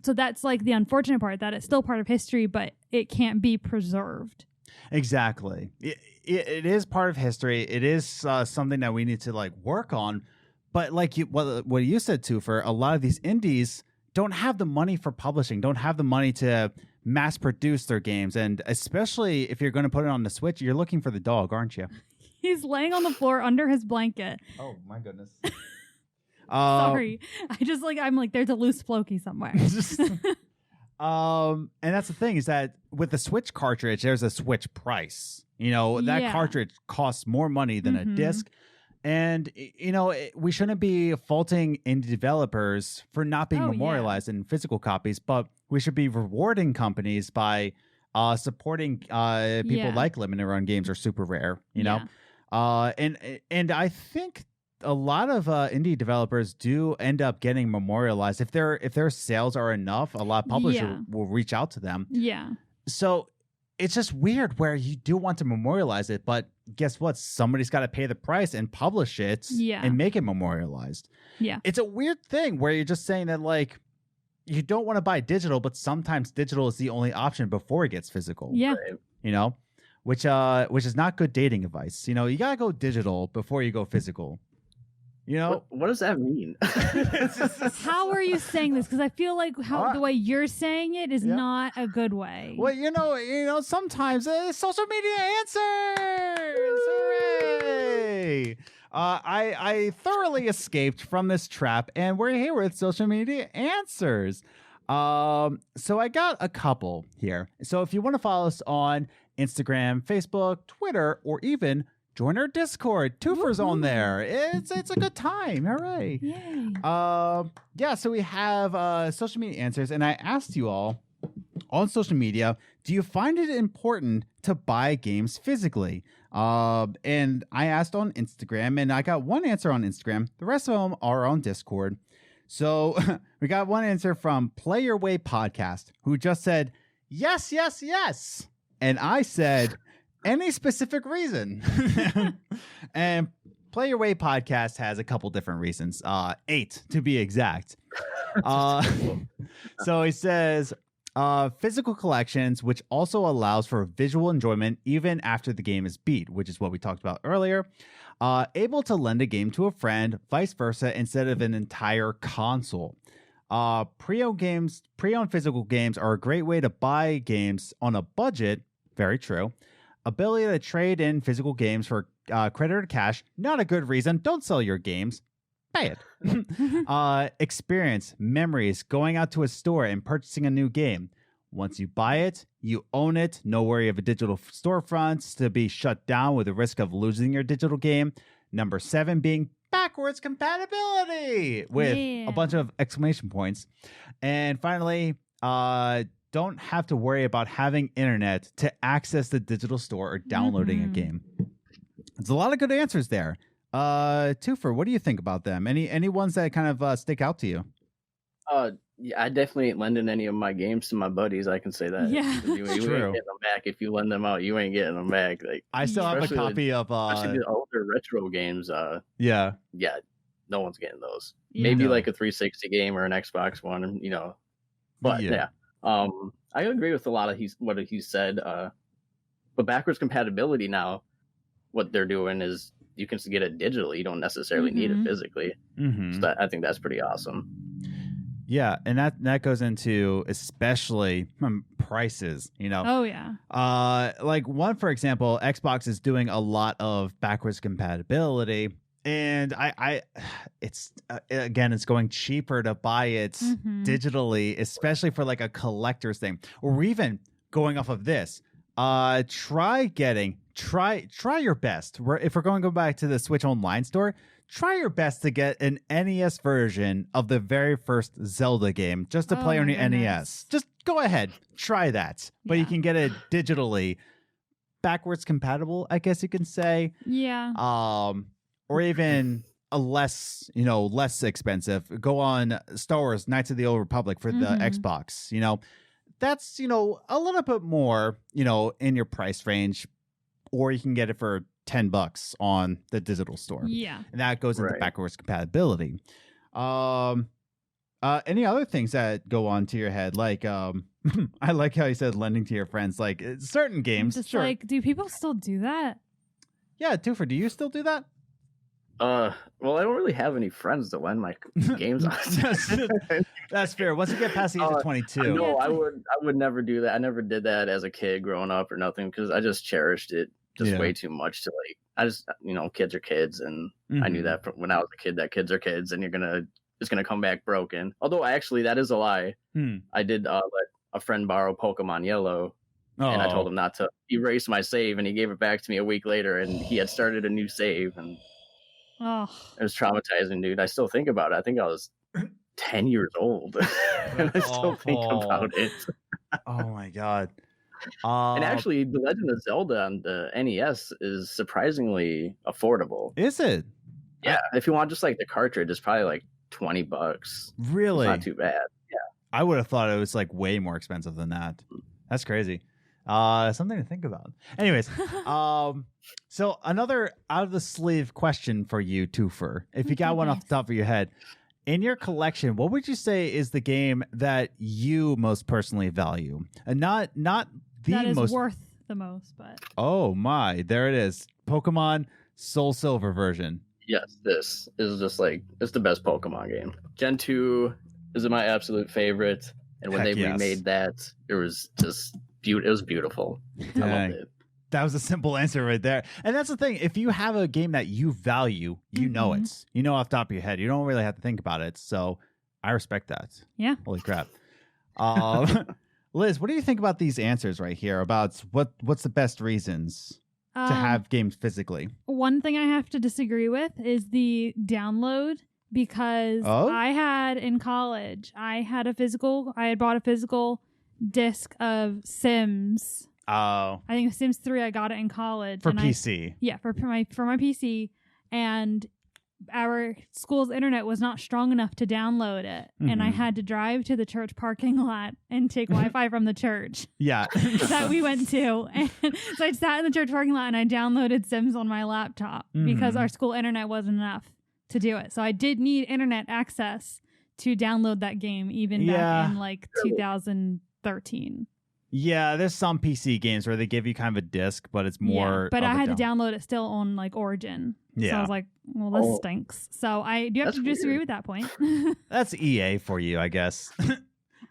that's like the unfortunate part, that it's still part of history, but it can't be preserved. Exactly. It is part of history. It is something that we need to like work on. But like what you said too, for a lot of these indies don't have the money for publishing, don't have the money to mass produce their games, and especially if you're going to put it on the Switch, you're looking for the dog, aren't you? He's laying on the floor under his blanket. Oh my goodness. Sorry, I'm like there's a loose Floki somewhere. And that's the thing, is that with the Switch cartridge, there's a Switch price. You know, that cartridge costs more money than a disc. And, you know, we shouldn't be faulting indie developers for not being memorialized in physical copies, but we should be rewarding companies by supporting people like limited run games are super rare, you know? And I think a lot of indie developers do end up getting memorialized if their sales are enough. A lot of publishers will reach out to them. So it's just weird where you do want to memorialize it, but guess what? Somebody's got to pay the price and publish it and make it memorialized. It's a weird thing where you're just saying that, like, you don't want to buy digital, but sometimes digital is the only option before it gets physical. You know, which is not good dating advice. You know, you gotta go digital before you go physical. You know, what does that mean? How are you saying this? Because I feel like the way you're saying it is not a good way. Well, you know, sometimes social media answers. Hooray! I thoroughly escaped from this trap, and we're here with social media answers. So I got a couple here. So if you want to follow us on Instagram, Facebook, Twitter, or even join our Discord, Toofur's on there. It's a good time. Hooray! Yay! So we have social media answers, and I asked you all on social media, do you find it important to buy games physically? And I asked on Instagram, and I got one answer on Instagram. The rest of them are on Discord. So we got one answer from Play Your Way Podcast, who just said, yes, yes, yes. And I said, any specific reason? And Play Your Way Podcast has a couple different reasons, 8 to be exact. So he says, physical collections, which also allows for visual enjoyment even after the game is beat, which is what we talked about earlier. Able to lend a game to a friend, vice versa, instead of an entire console. Pre-owned physical games are a great way to buy games on a budget. Very true. Ability to trade in physical games for credit or cash. Not a good reason. Don't sell your games. Buy it. Experience, memories, going out to a store and purchasing a new game. Once you buy it, you own it. No worry of a digital storefront to be shut down with the risk of losing your digital game. Number 7 being backwards compatibility with a bunch of exclamation points. And finally, don't have to worry about having internet to access the digital store or downloading a game. There's a lot of good answers there. Toofur, what do you think about them? Any ones that kind of stick out to you? I definitely ain't lending any of my games to my buddies. I can say that. You ain't getting them back. If you lend them out, you ain't getting them back. Like, I still have a copy of especially the older retro games. No one's getting those. Maybe like a 360 game or an Xbox One, you know. But I agree with a lot of what he said. But backwards compatibility now, what they're doing is you can get it digitally. You don't necessarily need it physically. So I think that's pretty awesome. Yeah, and that goes into especially prices, you know. Oh yeah. Like one, for example, Xbox is doing a lot of backwards compatibility, and it's it's going cheaper to buy it digitally, especially for like a collector's thing, or even going off of this. Try your best. If we're going to go back to the Switch Online store, try your best to get an NES version of the very first Zelda game just to play on your NES. Just go ahead, try that. But you can get it digitally, backwards compatible, I guess you can say. Yeah. Or even a less expensive. Go on Star Wars Knights of the Old Republic for the Xbox. You know, that's a little bit more in your price range, or you can get it for $10 on the digital store. Yeah. And that goes into backwards compatibility. Any other things that go on to your head? Like, I like how you said lending to your friends, like certain games. Just like, do people still do that? Yeah, Toofur, do you still do that? Well, I don't really have any friends to lend my games on. That's fair. Once you get past the age of 22. No, I would never do that. I never did that as a kid growing up or nothing, because I just cherished it way too much to like. I just kids are kids, and I knew that from when I was a kid, that kids are kids, and it's gonna come back broken. Although that is a lie. I did let a friend borrow Pokemon Yellow. And I told him not to erase my save, and he gave it back to me a week later, and he had started a new save, and it was traumatizing, dude. I still think about it. I think I was 10 years old, and I still think about it. Oh my god. And actually, The Legend of Zelda on the NES is surprisingly affordable. Is it? Yeah, if you want just like the cartridge, it's probably like $20. Really? It's not too bad. Yeah. I would have thought it was like way more expensive than that. That's crazy. Something to think about. Anyways, so another out of the sleeve question for you, Toofur. If you got one off the top of your head, in your collection, what would you say is the game that you most personally value? And not the that is most worth the most, but oh my, there it is. Pokemon Soul Silver version. Yes, this is just like it's the best Pokemon game. Gen 2 is my absolute favorite, and when Heck they yes. remade that, it was just it was beautiful. I loved it. That was a simple answer right there. And that's the thing. If you have a game that you value, you know it. You know off the top of your head. You don't really have to think about it. So I respect that. Yeah. Holy crap. Liz, what do you think about these answers right here about what's the best reasons to have games physically? One thing I have to disagree with is the download, because I had in college, I had bought a physical disc of Sims. Oh. I think it was Sims 3. I got it in college. For PC. For my PC. And our school's internet was not strong enough to download it. And I had to drive to the church parking lot and take Wi-Fi from the church. Yeah. that we went to. And so I sat in the church parking lot and I downloaded Sims on my laptop because our school internet wasn't enough to do it. So I did need internet access to download that game even back in like 2013. Yeah, there's some PC games where they give you kind of a disc, but it's more. But I had to download it still on like Origin. Yeah. So I was like, well, this stinks. So I do have to disagree with that point. That's EA for you, I guess.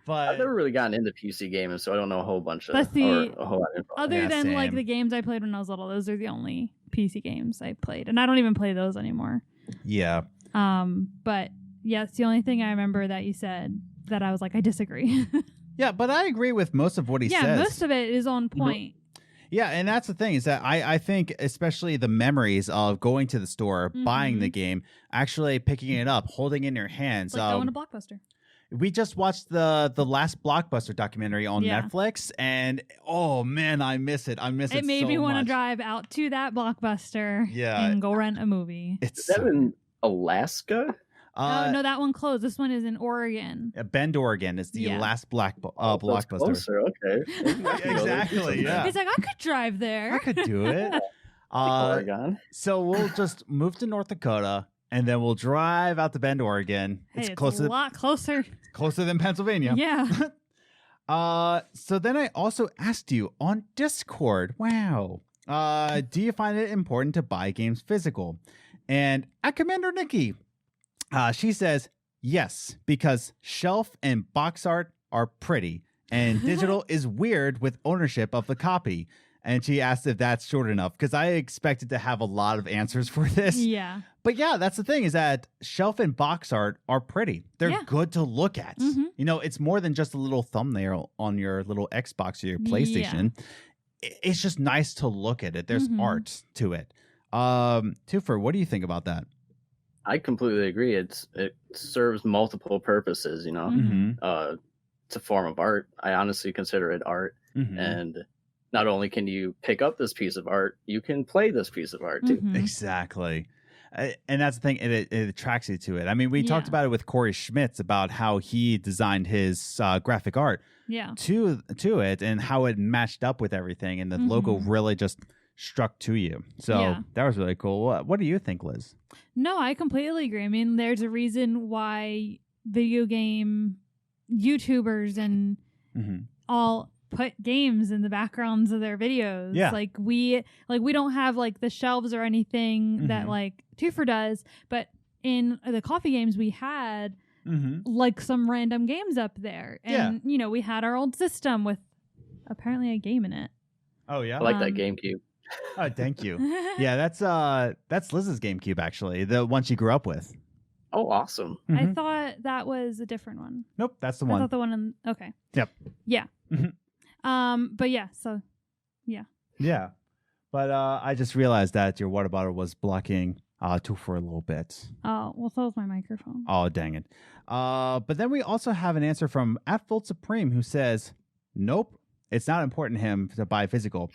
But I've never really gotten into PC gaming, so I don't know a whole bunch of That's the- or a whole lot of info. Other than same. like the games I played when I was little, those are the only PC games I played. And I don't even play those anymore. yeah. But yeah, it's the only thing I remember that you said that I was like, I disagree. Yeah, but I agree with most of what he says. Yeah, most of it is on point. Yeah, and that's the thing is that I think especially the memories of going to the store, buying the game, actually picking it up, holding it in your hands. It's like going to Blockbuster. We just watched the last Blockbuster documentary on Netflix, and oh man, I miss it. I miss it. It made so me want to much. drive out to that Blockbuster and go rent a movie. It's Is that in Alaska? No, that one closed. This one is in Oregon. Bend, Oregon is the last Blockbuster. Closer, okay. Exactly, yeah. He's like, I could drive there. I could do it. Oregon. So we'll just move to North Dakota, and then we'll drive out to Bend, Oregon. Hey, It's a closer, lot closer. closer than Pennsylvania. Yeah. So then I also asked you on Discord. Wow. Do you find it important to buy games physical? And at Commander Nikki, she says yes, because shelf and box art are pretty, and digital is weird with ownership of the copy. And she asked if that's short enough, because I expected to have a lot of answers for this. Yeah. But yeah, that's the thing, is that shelf and box art are pretty. They're good to look at. You know, it's more than just a little thumbnail on your little Xbox or your PlayStation. It's just nice to look at it. There's art to it. Toofur, what do you think about that? I completely agree. It serves multiple purposes, you know. It's a form of art. I honestly consider it art. And not only can you pick up this piece of art, you can play this piece of art too. Exactly. And that's the thing, it attracts you to it. I mean, we talked about it with Corey Schmitz about how he designed his graphic art to it and how it matched up with everything, and the logo really just struck to you. So that was really cool. What do you think, Liz? No, I completely agree. I mean, there's a reason why video game YouTubers and all put games in the backgrounds of their videos. Yeah. Like we don't have like the shelves or anything that like Toofur does, but in the coffee games we had like some random games up there. And you know, we had our old system with apparently a game in it. Oh yeah. I like that GameCube. Oh, thank you. Yeah, that's Liz's GameCube, actually, the one she grew up with. Oh, awesome. I thought that was a different one. Nope, that's the I one. thought the one in okay. Yep. Yeah. But yeah, so yeah. Yeah. But I just realized that your water bottle was blocking Toofur a little bit. Oh, well, so was my microphone. Oh, dang it. But then we also have an answer from @FoldSupreme, who says, nope, It's not important to him to buy physical.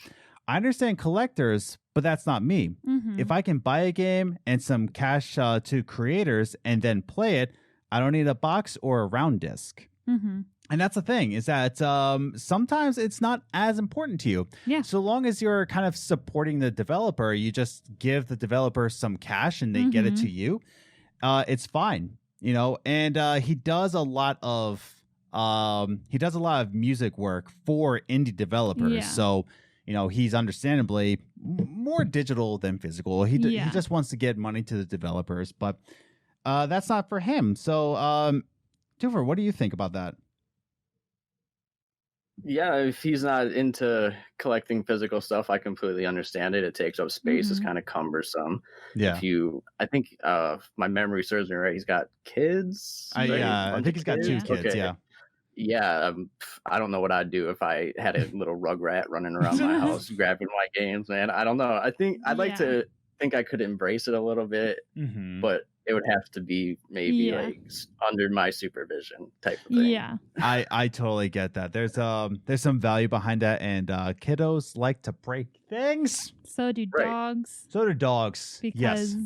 I understand collectors, but that's not me. Mm-hmm. If I can buy a game and some cash to creators and then play it, I don't need a box or a round disc. Mm-hmm. And that's the thing, is that sometimes it's not as important to you. Yeah. So long as you're kind of supporting the developer, you just give the developer some cash and they get it to you. It's fine, you know. And he does a lot of music work for indie developers. Yeah. So, you know, he's understandably more digital than physical. He just wants to get money to the developers, but that's not for him. So, Toofur, what do you think about that? Yeah, if he's not into collecting physical stuff, I completely understand it. It takes up space. It's kind of cumbersome. Yeah. I think my memory serves me right. He's got kids. I think he's got 2 kids. Okay. Yeah. Yeah, I don't know what I'd do if I had a little rugrat running around my house grabbing my games, man. I don't know. I think I'd like to think I could embrace it a little bit, but it would have to be maybe like under my supervision type of thing. Yeah. I totally get that. There's some value behind that, and kiddos like to break things. So do dogs. So do dogs. Because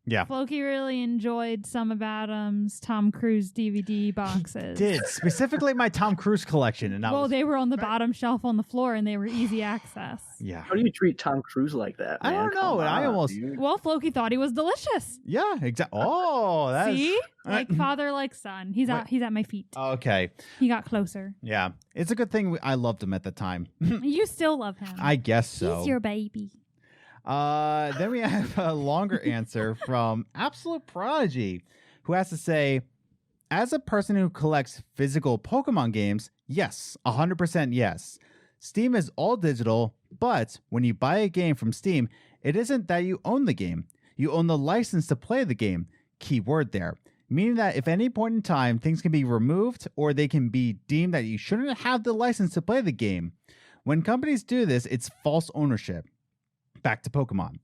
yeah. Floki really enjoyed some of Adam's Tom Cruise DVD boxes. He did, specifically my Tom Cruise collection, and they were on the bottom shelf on the floor, and they were easy access. Yeah. How do you treat Tom Cruise like that, man? I don't know. Well, Floki thought he was delicious. Yeah, exactly. Oh, that's see, like father, like son. He's at my feet. Okay. He got closer. Yeah, it's a good thing I loved him at the time. You still love him. I guess so. He's your baby. Then we have a longer answer from Absolute Prodigy, who has to say, as a person who collects physical Pokemon games, yes, 100% yes. Steam is all digital, but when you buy a game from Steam, it isn't that you own the game. You own the license to play the game. Key word there. Meaning that if at any point in time things can be removed or they can be deemed that you shouldn't have the license to play the game. When companies do this, it's false ownership. Back to Pokemon.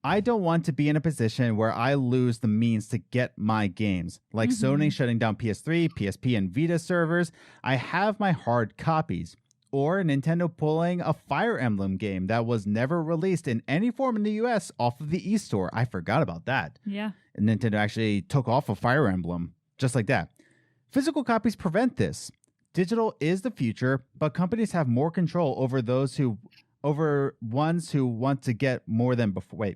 I don't want to be in a position where I lose the means to get my games. Like Sony shutting down PS3, PSP, and Vita servers, I have my hard copies. Or Nintendo pulling a Fire Emblem game that was never released in any form in the US off of the eStore. I forgot about that. Yeah. And Nintendo actually took off a Fire Emblem just like that. Physical copies prevent this. Digital is the future, but companies have more control over ones who want to get more than before.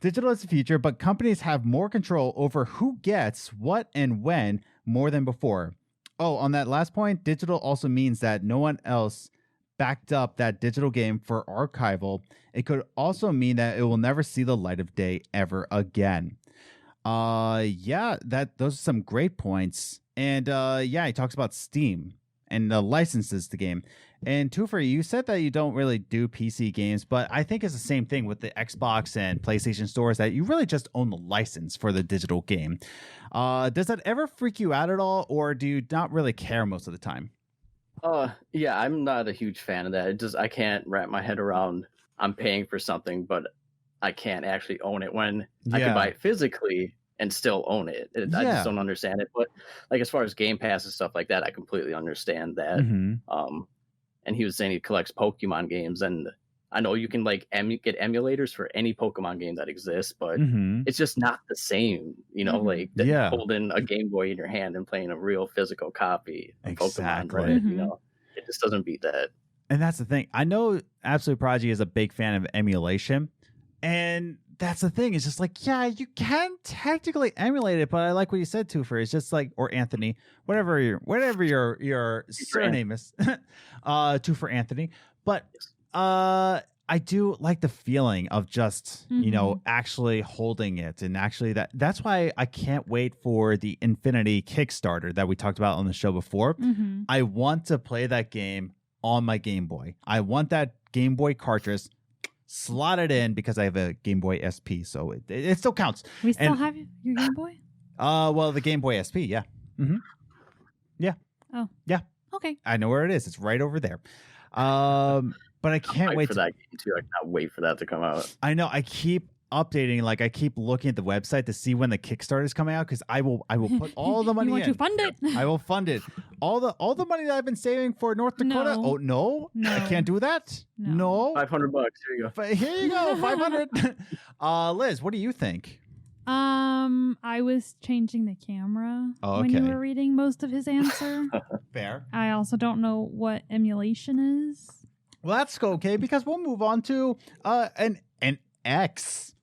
Digital is the future, but companies have more control over who gets what and when more than before. Oh, on that last point, digital also means that no one else backed up that digital game for archival. It could also mean that it will never see the light of day ever again. Those are some great points. And he talks about Steam and the licenses to game. And Toofur, you said that you don't really do PC games, but I think it's the same thing with the Xbox and PlayStation stores, that you really just own the license for the digital game. Does that ever freak you out at all, or do you not really care most of the time? Yeah, I'm not a huge fan of that. I can't wrap my head around I'm paying for something, but I can't actually own it when I can buy it physically and still own it. I just don't understand it. But like as far as Game Pass and stuff like that, I completely understand that. And he was saying he collects Pokemon games, and I know you can like get emulators for any Pokemon game that exists, but it's just not the same, you know, like holding a Game Boy in your hand and playing a real physical copy of Pokemon, right? You know, it just doesn't beat that. And that's the thing. I know Absolute Prodigy is a big fan of emulation, and that's the thing. It's just like, yeah, you can technically emulate it, but I like what you said, Toofur. It's just like, or Anthony, whatever your surname is, Toofur Anthony. But I do like the feeling of just you know, actually holding it, and actually that's why I can't wait for the Infinity Kickstarter that we talked about on the show before. I want to play that game on my Game Boy. I want that Game Boy cartridge slotted in because I have a Game Boy SP, so it still counts. We still have your Game Boy? Well, the Game Boy SP, yeah. Yeah. Oh. Yeah. Okay. I know where it is. It's right over there. But I can't wait for that game too. I cannot wait for that to come out. I know. I keep updating, like I keep looking at the website to see when the Kickstarter is coming out, because I will put all the money you want in. to fund it? I will fund it. All the money that I've been saving for North Dakota. No. Oh no, I can't do that. No. $500. Here you go. But here you go, 500. Liz, what do you think? I was changing the camera when you were reading most of his answer. Fair. I also don't know what emulation is. Well, that's okay because we'll move on to an ex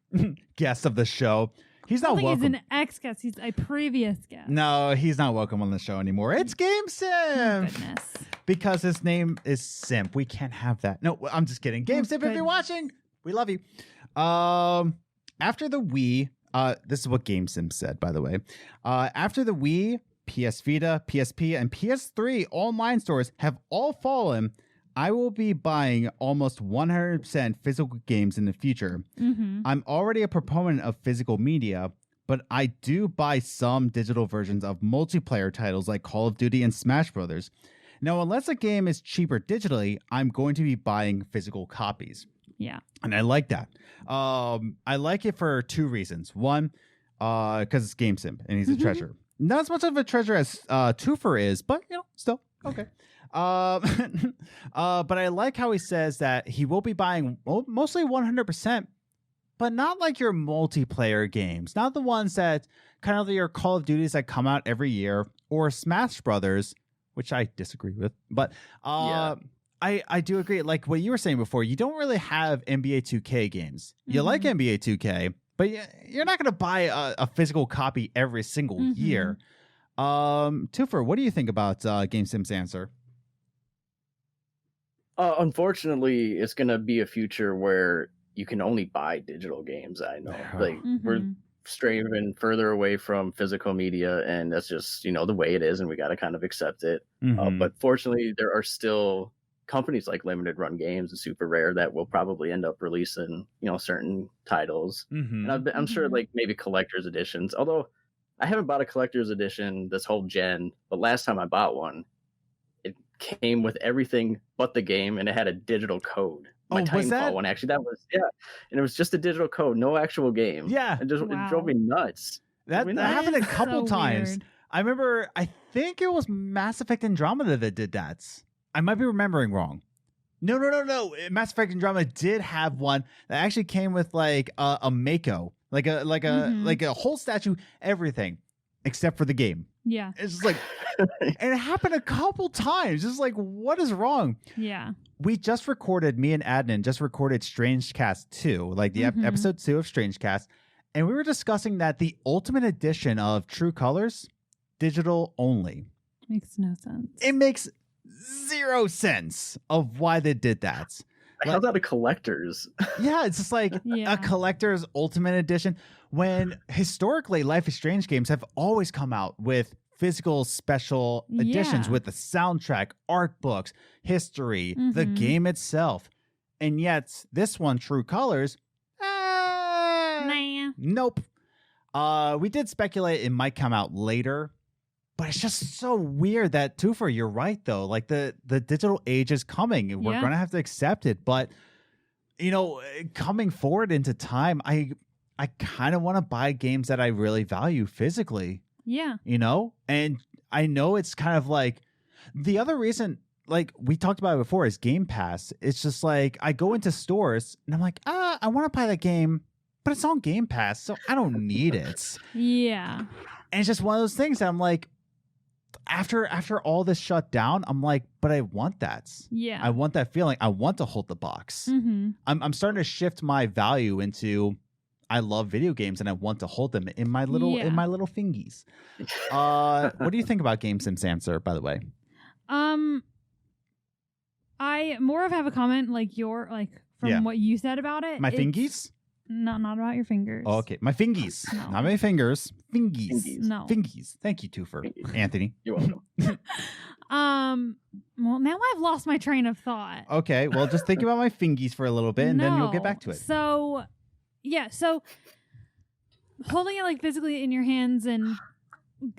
guest of the show. He's not welcome. He's an ex-guest. He's a previous guest. No, he's not welcome on the show anymore. It's Game Sim. Oh, goodness. Because his name is Simp. We can't have that. No, I'm just kidding. Game Simp, if you're watching, we love you. After the Wii, this is what Game Sim said, by the way. After the Wii, PS Vita, PSP, and PS3 online stores have all fallen, I will be buying almost 100% physical games in the future. Mm-hmm. I'm already a proponent of physical media, but I do buy some digital versions of multiplayer titles like Call of Duty and Smash Brothers. Now, unless a game is cheaper digitally, I'm going to be buying physical copies. Yeah. And I like that. I like it for two reasons. One, because it's Game Sim and he's a treasure. Not as much of a treasure as Toofur is, but still okay. But I like how he says that he will be buying mostly 100%, but not like your multiplayer games, not the ones that kind of your Call of Duties that come out every year or Smash Brothers, which I disagree with. But I do agree. Like what you were saying before, you don't really have NBA 2K games. You like NBA 2K, but you're not going to buy a physical copy every single year. Toofur, what do you think about Game Sim's answer? Unfortunately, it's going to be a future where you can only buy digital games. I know, we're straying further away from physical media, and that's just the way it is, and we got to kind of accept it. But fortunately, there are still companies like Limited Run Games and Super Rare that will probably end up releasing certain titles, and I'm sure like maybe collector's editions. Although I haven't bought a collector's edition this whole gen, but last time I bought one, came with everything but the game, and it had a digital code. My Titanfall one, actually, that was and it was just a digital code, no actual game. It drove me nuts. That happened a couple times. Weird. I remember, I think it was Mass Effect Andromeda that did that. I might be remembering wrong. No. Mass Effect Andromeda did have one that actually came with like a Mako, like a whole statue, everything except for the game. Yeah. It's just like, and it happened a couple times. It's like, what is wrong? Yeah. Me and Adnan just recorded Strange Cast 2, like the episode 2 of Strange Cast. And we were discussing that the Ultimate Edition of True Colors, digital only. Makes no sense. It makes zero sense of why they did that. How's that a collector's? Yeah, it's just like a collector's Ultimate Edition. When historically Life is Strange games have always come out with physical special editions with the soundtrack, art books, history, the game itself. And yet this one, True Colors, nope. We did speculate it might come out later, but it's just so weird that Toofur, you're right though. Like the digital age is coming and we're going to have to accept it. But coming forward into time, I kind of want to buy games that I really value physically. Yeah. And I know it's kind of like the other reason, like we talked about it before, is Game Pass. It's just like I go into stores and I'm like, I want to buy that game, but it's on Game Pass, so I don't need it. Yeah. And it's just one of those things that I'm like, after all this shut down, I'm like, but I want that. Yeah. I want that feeling. I want to hold the box. I'm starting to shift my value into I love video games and I want to hold them in my little fingies. What do you think about Game Sim's answer, by the way? I more of have a comment like from what you said about it. My fingies? No, not about your fingers. Oh, okay, my fingies, no. Not my fingers. Fingies. No. Fingies. Thank you, Toofur. Anthony. You're welcome. Well, now I've lost my train of thought. Okay, well, just think about my fingies for a little bit, and then you'll get back to it. So holding it like physically in your hands and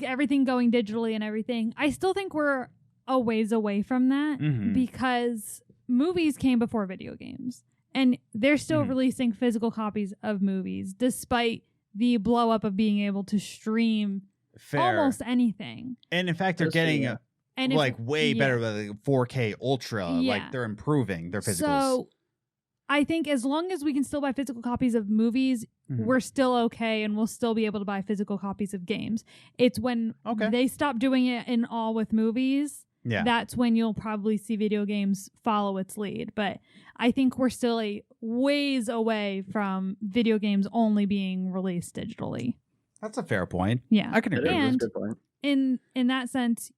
everything going digitally and everything, I still think we're a ways away from that because movies came before video games. And they're still releasing physical copies of movies, despite the blow up of being able to stream almost anything. And in fact, they're getting And like way better than like 4K Ultra. Yeah. Like they're improving their physicals. So I think as long as we can still buy physical copies of movies, we're still okay, and we'll still be able to buy physical copies of games. It's when they stop doing it in all with movies. Yeah. That's when you'll probably see video games follow its lead. But I think we're still a ways away from video games only being released digitally. That's a fair point. Yeah. I can agree. And That's a good point. in that sense,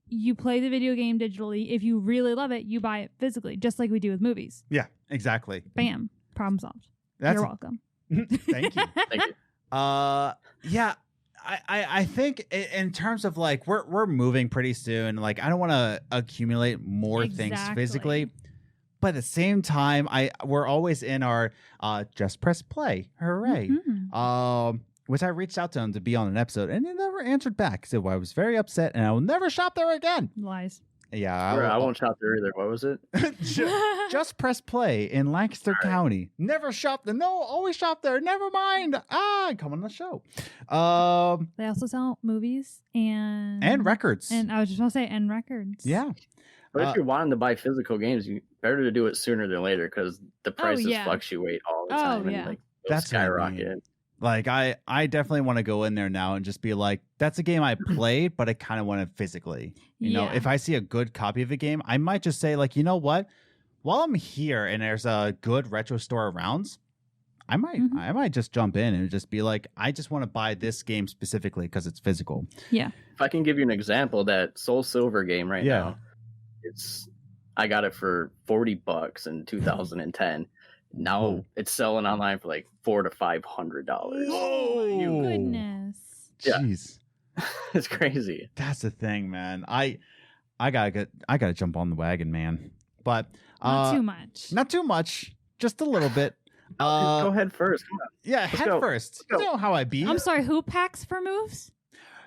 you play the video game digitally. If you really love it, you buy it physically, just like we do with movies. Yeah, exactly. Bam. Problem solved. That's You're welcome. Thank you. Thank you. Yeah, I think in terms of like we're moving pretty soon. Like I don't want to accumulate more things physically, but at the same time, we're always in our just press play, hooray! Which I reached out to him to be on an episode, and he never answered back. So I was very upset, and I will never shop there again. Lies. Yeah, I won't shop there either. What was it? Just press play in Lancaster County. Never shop there. No, always shop there. Never mind. Come on the show. They also sell movies And records. And I was just going to say, and records. Yeah. But if you're wanting to buy physical games, you better to do it sooner than later because the prices fluctuate all the time. Yeah. And like That's skyrocket. what I mean. Like I definitely want to go in there now and just be like, that's a game I played, but I kind of want it physically. You know, if I see a good copy of a game, I might just say like, you know what? While I'm here and there's a good retro store around, I might just jump in and just be like, I just want to buy this game specifically because it's physical. Yeah. If I can give you an example, that Soul Silver game right now, I got it for $40 in 2010. Now it's selling online for like $400 to $500. Oh, goodness. Jeez. It's crazy. That's the thing, man. I gotta jump on the wagon, man. But not too much. Not too much. Just a little bit. Go ahead first. Come on. Yeah, head first. You know how I be. I'm sorry, who packs for moves?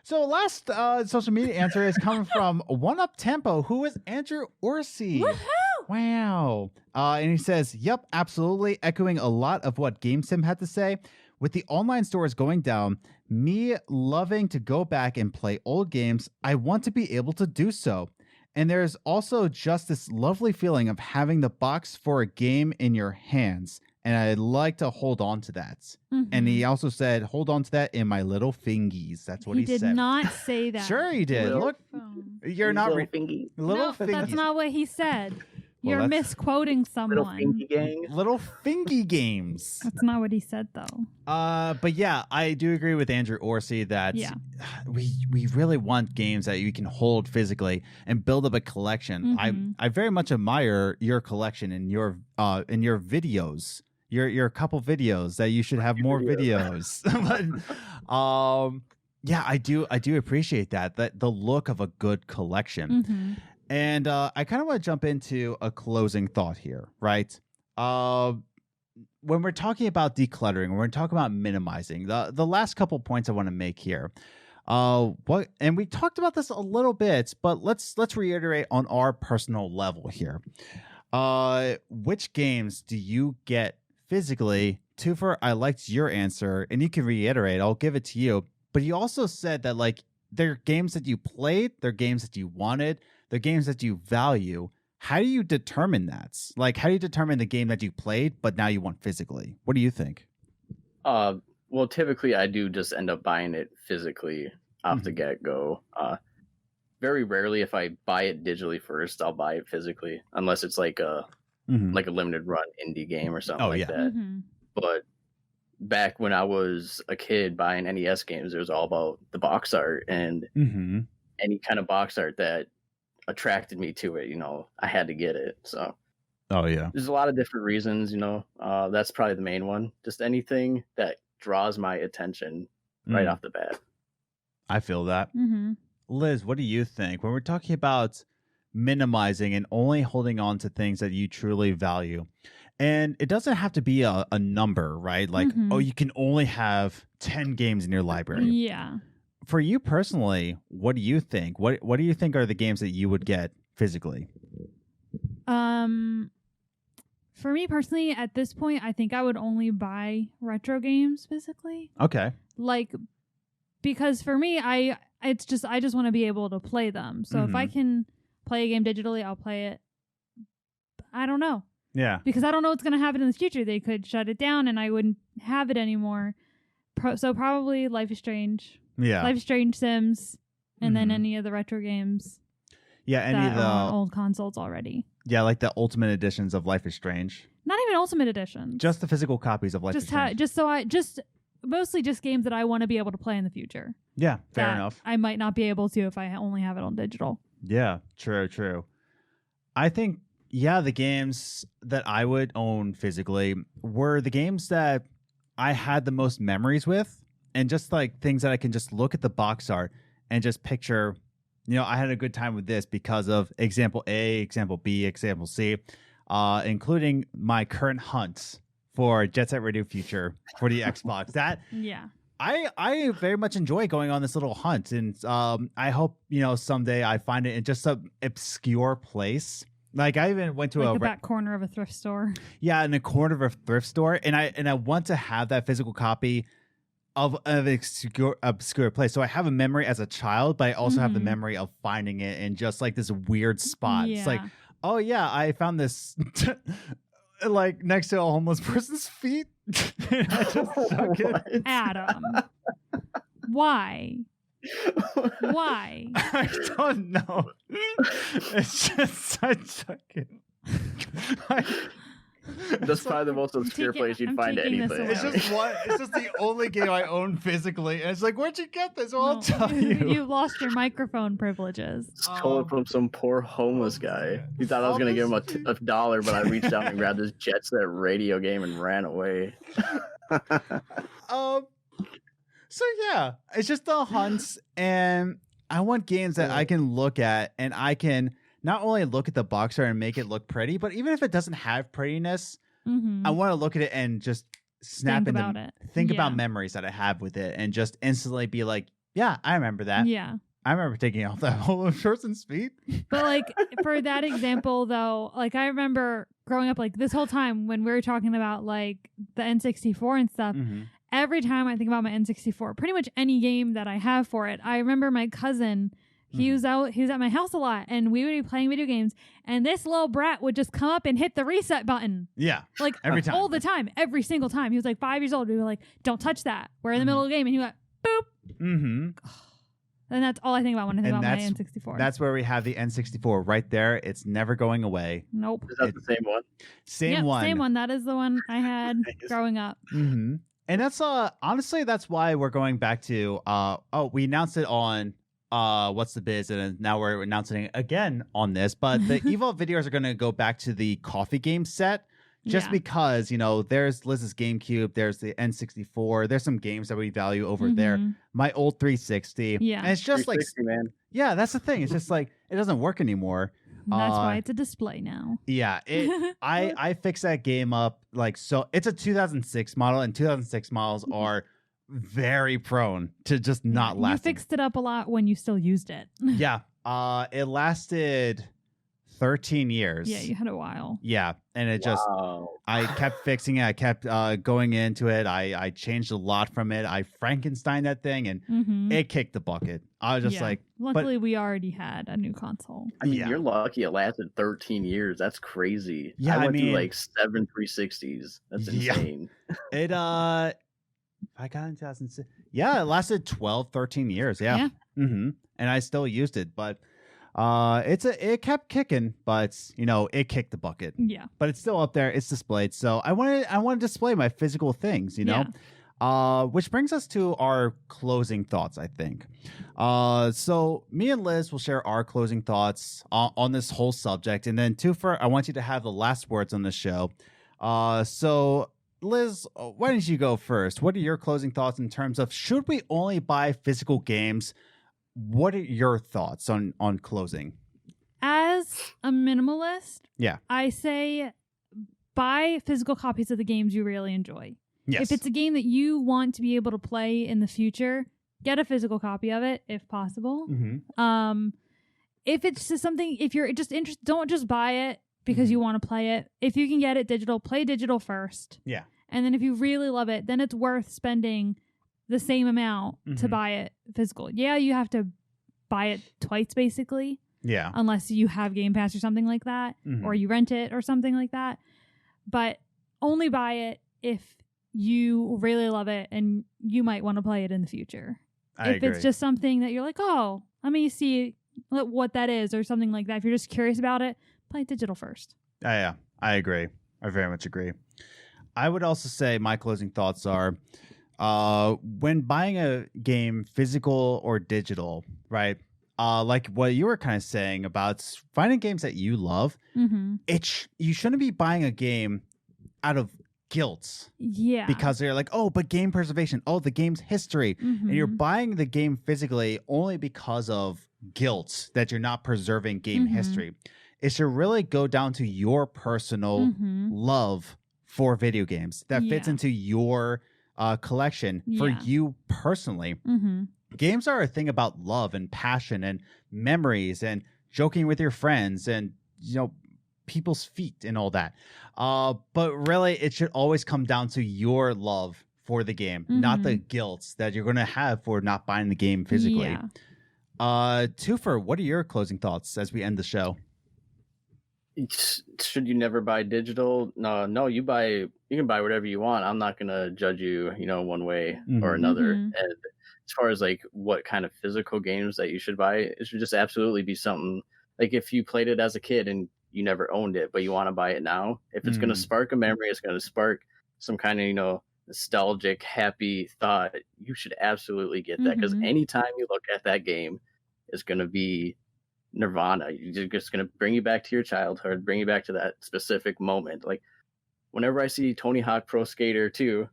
So last social media answer is coming from One Up Tempo, who is Andrew Orsi. Woohoo! Wow. And he says, yep, absolutely. Echoing a lot of what GameSim had to say. With the online stores going down, me loving to go back and play old games, I want to be able to do so. And there's also just this lovely feeling of having the box for a game in your hands. And I'd like to hold on to that. And he also said, hold on to that in my little fingies. That's what he said. He did not say that. Sure he did. Look, you're not... Little fingies. Little no, fingies. That's not what he said. You're misquoting someone. Little fingy gang. Little fingy games. That's not what he said, though. But yeah, I do agree with Andrew Orsi that we really want games that you can hold physically and build up a collection. I very much admire your collection and your videos. Your couple videos that you should have more videos. But yeah, I do appreciate that the look of a good collection. And I kind of want to jump into a closing thought here, right? When we're talking about decluttering, when we're talking about minimizing, the last couple points I want to make here. And we talked about this a little bit, but let's reiterate on our personal level here. Which games do you get physically? Toofur, I liked your answer, and you can reiterate. I'll give it to you. But you also said that like they're games that you played, they're games that you wanted, they're games that you value. How do you determine that? Like, how do you determine the game that you played, but now you want physically? What do you think? Well, typically I do just end up buying it physically off the get-go. Very rarely, if I buy it digitally first, I'll buy it physically, unless it's like a limited run indie game or something that. But back when I was a kid buying NES games, it was all about the box art and any kind of box art that attracted me to it. You know, I had to get it. So, there's a lot of different reasons. You know, that's probably the main one. Just anything that draws my attention right off the bat. I feel that. Liz, what do you think when we're talking about minimizing and only holding on to things that you truly value? And it doesn't have to be a number, right? Like, oh, you can only have 10 games in your library. Yeah. For you personally, what do you think? What do you think are the games that you would get physically? For me personally, at this point, I think I would only buy retro games physically. Okay. Like, because for me, I it's just I just want to be able to play them. So if I can play a game digitally, I'll play it. I don't know. Yeah. Because I don't know what's going to happen in the future. They could shut it down and I wouldn't have it anymore. So probably Life is Strange. Yeah. Life is Strange, Sims, and then any of the retro games. Yeah, any that of the are on old consoles already. Yeah, like the ultimate editions of Life is Strange. Not even Ultimate Edition. Just the physical copies of Life is Strange. Mostly just games that I want to be able to play in the future. Yeah, fair enough. I might not be able to if I only have it on digital. Yeah, true. I think, the games that I would own physically were the games that I had the most memories with, and just like things that I can just look at the box art and just picture, I had a good time with this because of example A, example B, example C, including my current hunts for Jet Set Radio Future for the Xbox. That I very much enjoy going on this little hunt, and I hope someday I find it in just some obscure place. Like I even went to the back corner of a thrift store. Yeah, in a corner of a thrift store, and I want to have that physical copy of an obscure place. So I have a memory as a child, but I also have the memory of finding it in just like this weird spot. Yeah. It's like, oh yeah, I found this like next to a homeless person's feet. And I just stuck it. Adam, why? Why? I don't know. It's just I stuck it. That's probably the most obscure place you'd find anything. It's just the only game I own physically. And it's like, where'd you get this? Well, I'll tell you. You lost your microphone privileges. Stole it from some poor homeless guy. He thought I was going to give him a dollar, but I reached out and grabbed his Jet Set Radio game and ran away. So yeah, it's just the hunts, and I want games that I can look at, and I can not only look at the box art and make it look pretty, but even if it doesn't have prettiness, I want to look at it and just think about memories that I have with it, and just instantly be like, yeah, I remember that. Yeah. I remember taking off that whole person's feet. But like for that example though, like I remember growing up like this whole time when we were talking about like the N64 and stuff, every time I think about my N64, pretty much any game that I have for it, I remember my cousin, he was at my house a lot, and we would be playing video games, and this little brat would just come up and hit the reset button. Yeah. Like every time. All the time. Every single time. He was like 5 years old. We were like, don't touch that. We're in the middle of the game. And he went, boop. And that's all I think about when I think about my N64. That's where we have the N64 right there. It's never going away. Nope. Is that the same one? Same one. Same one. That is the one I had growing up. And that's honestly, that's why we're going back to we announced it on What's the Biz, and now we're announcing it again on this, but the Evolve videos are going to go back to the coffee game set. Just because, there's Liz's GameCube, there's the N64, there's some games that we value over there. My old 360. Yeah. And it's just like, man. Yeah, that's the thing. It's just like, it doesn't work anymore. That's why it's a display now. Yeah. I fixed that game up. Like, so it's a 2006 model, and 2006 models are very prone to just not last. You fixed it up a lot when you still used it. Yeah. It lasted 13 years. Yeah, you had a while. Yeah, and it just, I kept fixing it. I kept going into it. I changed a lot from it. I Frankenstein that thing, and it kicked the bucket. I was just like, luckily we already had a new console. I mean, you're lucky it lasted 13 years. That's crazy. Yeah, I went through like 7 360s. That's insane. It I got in 2006. Yeah, it lasted 12, 13 years. Yeah. And I still used it, but it kept kicking, but it kicked the bucket. Yeah. But it's still up there. It's displayed. So I want to display my physical things, which brings us to our closing thoughts, I think. So me and Liz will share our closing thoughts on this whole subject. And then Toofur, I want you to have the last words on the show. So Liz, why don't you go first? What are your closing thoughts in terms of, should we only buy physical games? What are your thoughts on closing? As a minimalist, yeah, I say buy physical copies of the games you really enjoy. Yes. If it's a game that you want to be able to play in the future, get a physical copy of it if possible. If it's just something, if you're just interested, don't just buy it because you want to play it. If you can get it digital, play digital first. Yeah. And then if you really love it, then it's worth spending the same amount to Mm-hmm. buy it physical. Yeah, you have to buy it twice basically. Yeah. Unless you have Game Pass or something like that, Mhm. or you rent it or something like that. But only buy it if you really love it and you might want to play it in the future. I If agree. it's just something that you're like, oh, let me see what that is or something like that. If you're just curious about it, play it digital first. Yeah, I agree. I very much agree. I would also say my closing thoughts are when buying a game, physical or digital, right? Like what you were kind of saying about finding games that you love, Mm-hmm. you shouldn't be buying a game out of guilt Yeah. because they're like, oh, but game preservation, oh, the game's history. Mm-hmm. And you're buying the game physically only because of guilt that you're not preserving game Mhm. history. It should really go down to your personal Mhm. love for video games that fits Yeah. into your collection for Yeah. you personally. Mm-hmm. Games are a thing about love and passion and memories and joking with your friends and, people's feet and all that. But really, it should always come down to your love for the game, not the guilt that you're going to have for not buying the game physically. Yeah. Toofer, what are your closing thoughts as we end the show? Should you never buy digital? No, you can buy whatever you want. I'm not gonna judge you, one way or Mhm. another. Mhm. And as far as like what kind of physical games that you should buy, it should just absolutely be something like if you played it as a kid and you never owned it, but you want to buy it now. If it's gonna Mm. spark a memory, it's gonna spark some kind of nostalgic, happy thought. You should absolutely get that because Mhm. anytime you look at that game, it's gonna be nirvana. You're just going to bring you back to your childhood, bring you back to that specific moment. Like whenever I see Tony Hawk Pro Skater 2,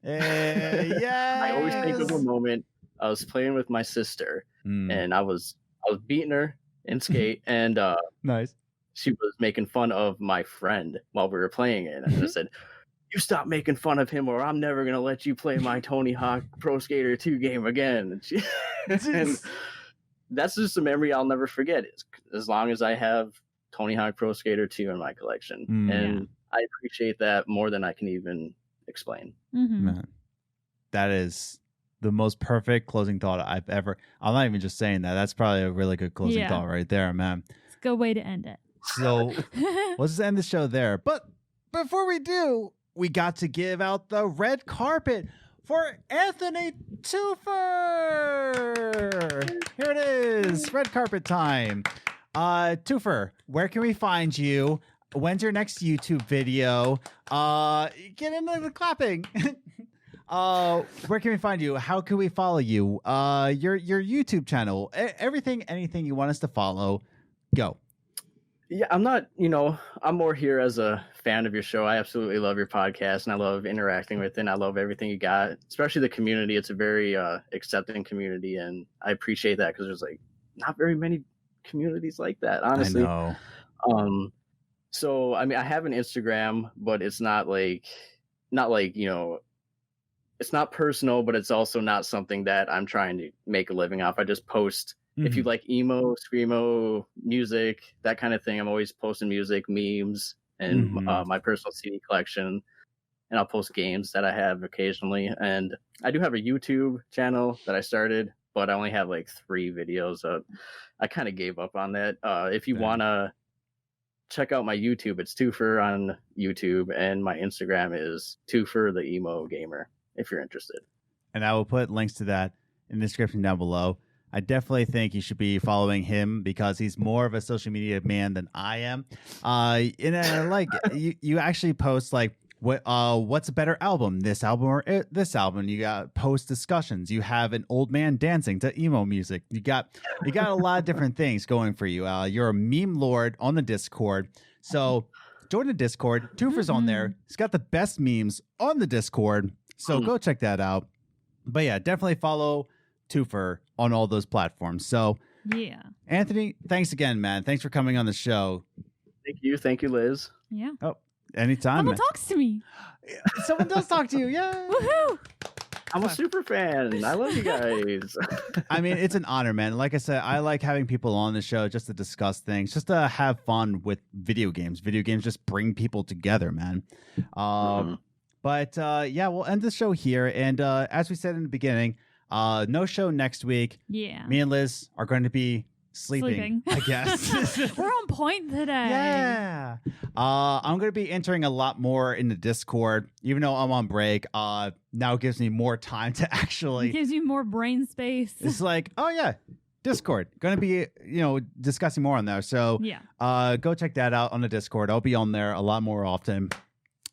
I always think of a moment I was playing with my sister and I was beating her in skate and Nice. she was making fun of my friend while we were playing it. And I said, you stop making fun of him or I'm never going to let you play my Tony Hawk Pro Skater 2 game again. And that's just a memory I'll never forget. As long as I have Tony Hawk Pro Skater 2 in my collection, and I appreciate that more than I can even explain. Mm-hmm. Man, that is the most perfect closing thought I've ever. I'm not even just saying that. That's probably a really good closing Yeah. thought right there, man. It's a good way to end it. So let's just end the show there. But before we do, we got to give out the red carpet for Anthony Toofer. Here it is, red carpet time. Toofer, where can we find you? When's your next YouTube video? Get into the clapping. Where can we find you? How can we follow you? Your YouTube channel, anything you want us to follow, go. Yeah, I'm not, I'm more here as a fan of your show. I absolutely love your podcast and I love interacting with it. And I love everything you got, especially the community. It's a very accepting community. And I appreciate that because there's like not very many communities like that, honestly. I know. So, I mean, I have an Instagram, but it's not like, it's not personal, but it's also not something that I'm trying to make a living off. I just post. If you like emo, screamo, music, that kind of thing, I'm always posting music, memes, and my personal CD collection. And I'll post games that I have occasionally. And I do have a YouTube channel that I started, but I only have like 3 videos up. I kind of gave up on that. If you want to check out my YouTube, it's Toofur on YouTube. And my Instagram is Toofur the Emo Gamer, if you're interested. And I will put links to that in the description down below. I definitely think you should be following him because he's more of a social media man than I am. And I like you actually post like what's a better album, this album or this album. You got post discussions. You have an old man dancing to emo music. You got a lot of different things going for you. You're a meme lord on the Discord. So join the Discord. Toofer's on there. He's got the best memes on the Discord. So go check that out. But yeah, definitely follow Toofer on all those platforms. So yeah, Anthony, thanks again, man. Thanks for coming on the show. Thank you, Liz. Yeah. Oh, anytime. Someone Man. talks to me. Someone does talk to you. Yeah. Woohoo! I'm a super fan. I love you guys. I mean, it's an honor, man. Like I said, I like having people on the show just to discuss things, just to have fun with video games. Video games just bring people together, man. But But yeah, we'll end the show here. And as we said in the beginning, no show next week. Yeah. Me and Liz are going to be sleeping. I guess. We're on point today. Yeah. I'm going to be entering a lot more in the Discord, even though I'm on break. Now it gives me more time to actually. It gives you more brain space. It's like, oh yeah, Discord. Going to be, discussing more on there. So yeah. Go check that out on the Discord. I'll be on there a lot more often.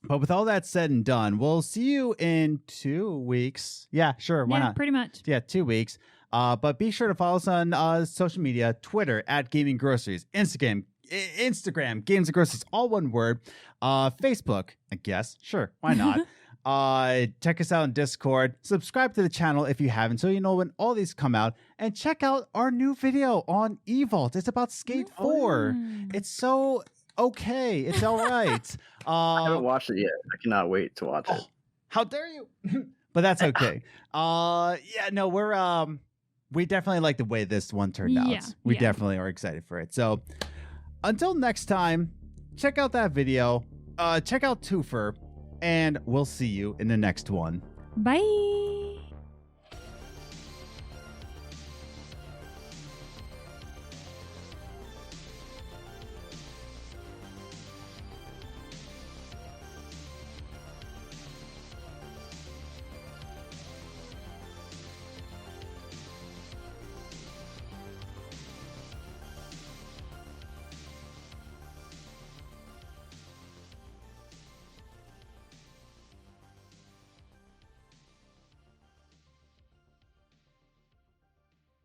But with all that said and done, we'll see you in 2 weeks. Yeah, sure. Why not? Pretty much. Yeah, 2 weeks. But be sure to follow us on social media, Twitter @Gaming Groceries, Instagram Games and Groceries, all one word. Facebook, I guess. Sure, why not? Check us out on Discord. Subscribe to the channel if you haven't, so you know when all these come out. And check out our new video on eVault. It's about Skate 4. It's so okay. It's all right. I haven't watched it yet. I cannot wait to watch it. How dare you? But that's okay. Yeah, no, we definitely like the way this one turned out. We definitely are excited for it. So until next time, check out that video. Check out Toofur, and we'll see you in the next one. Bye.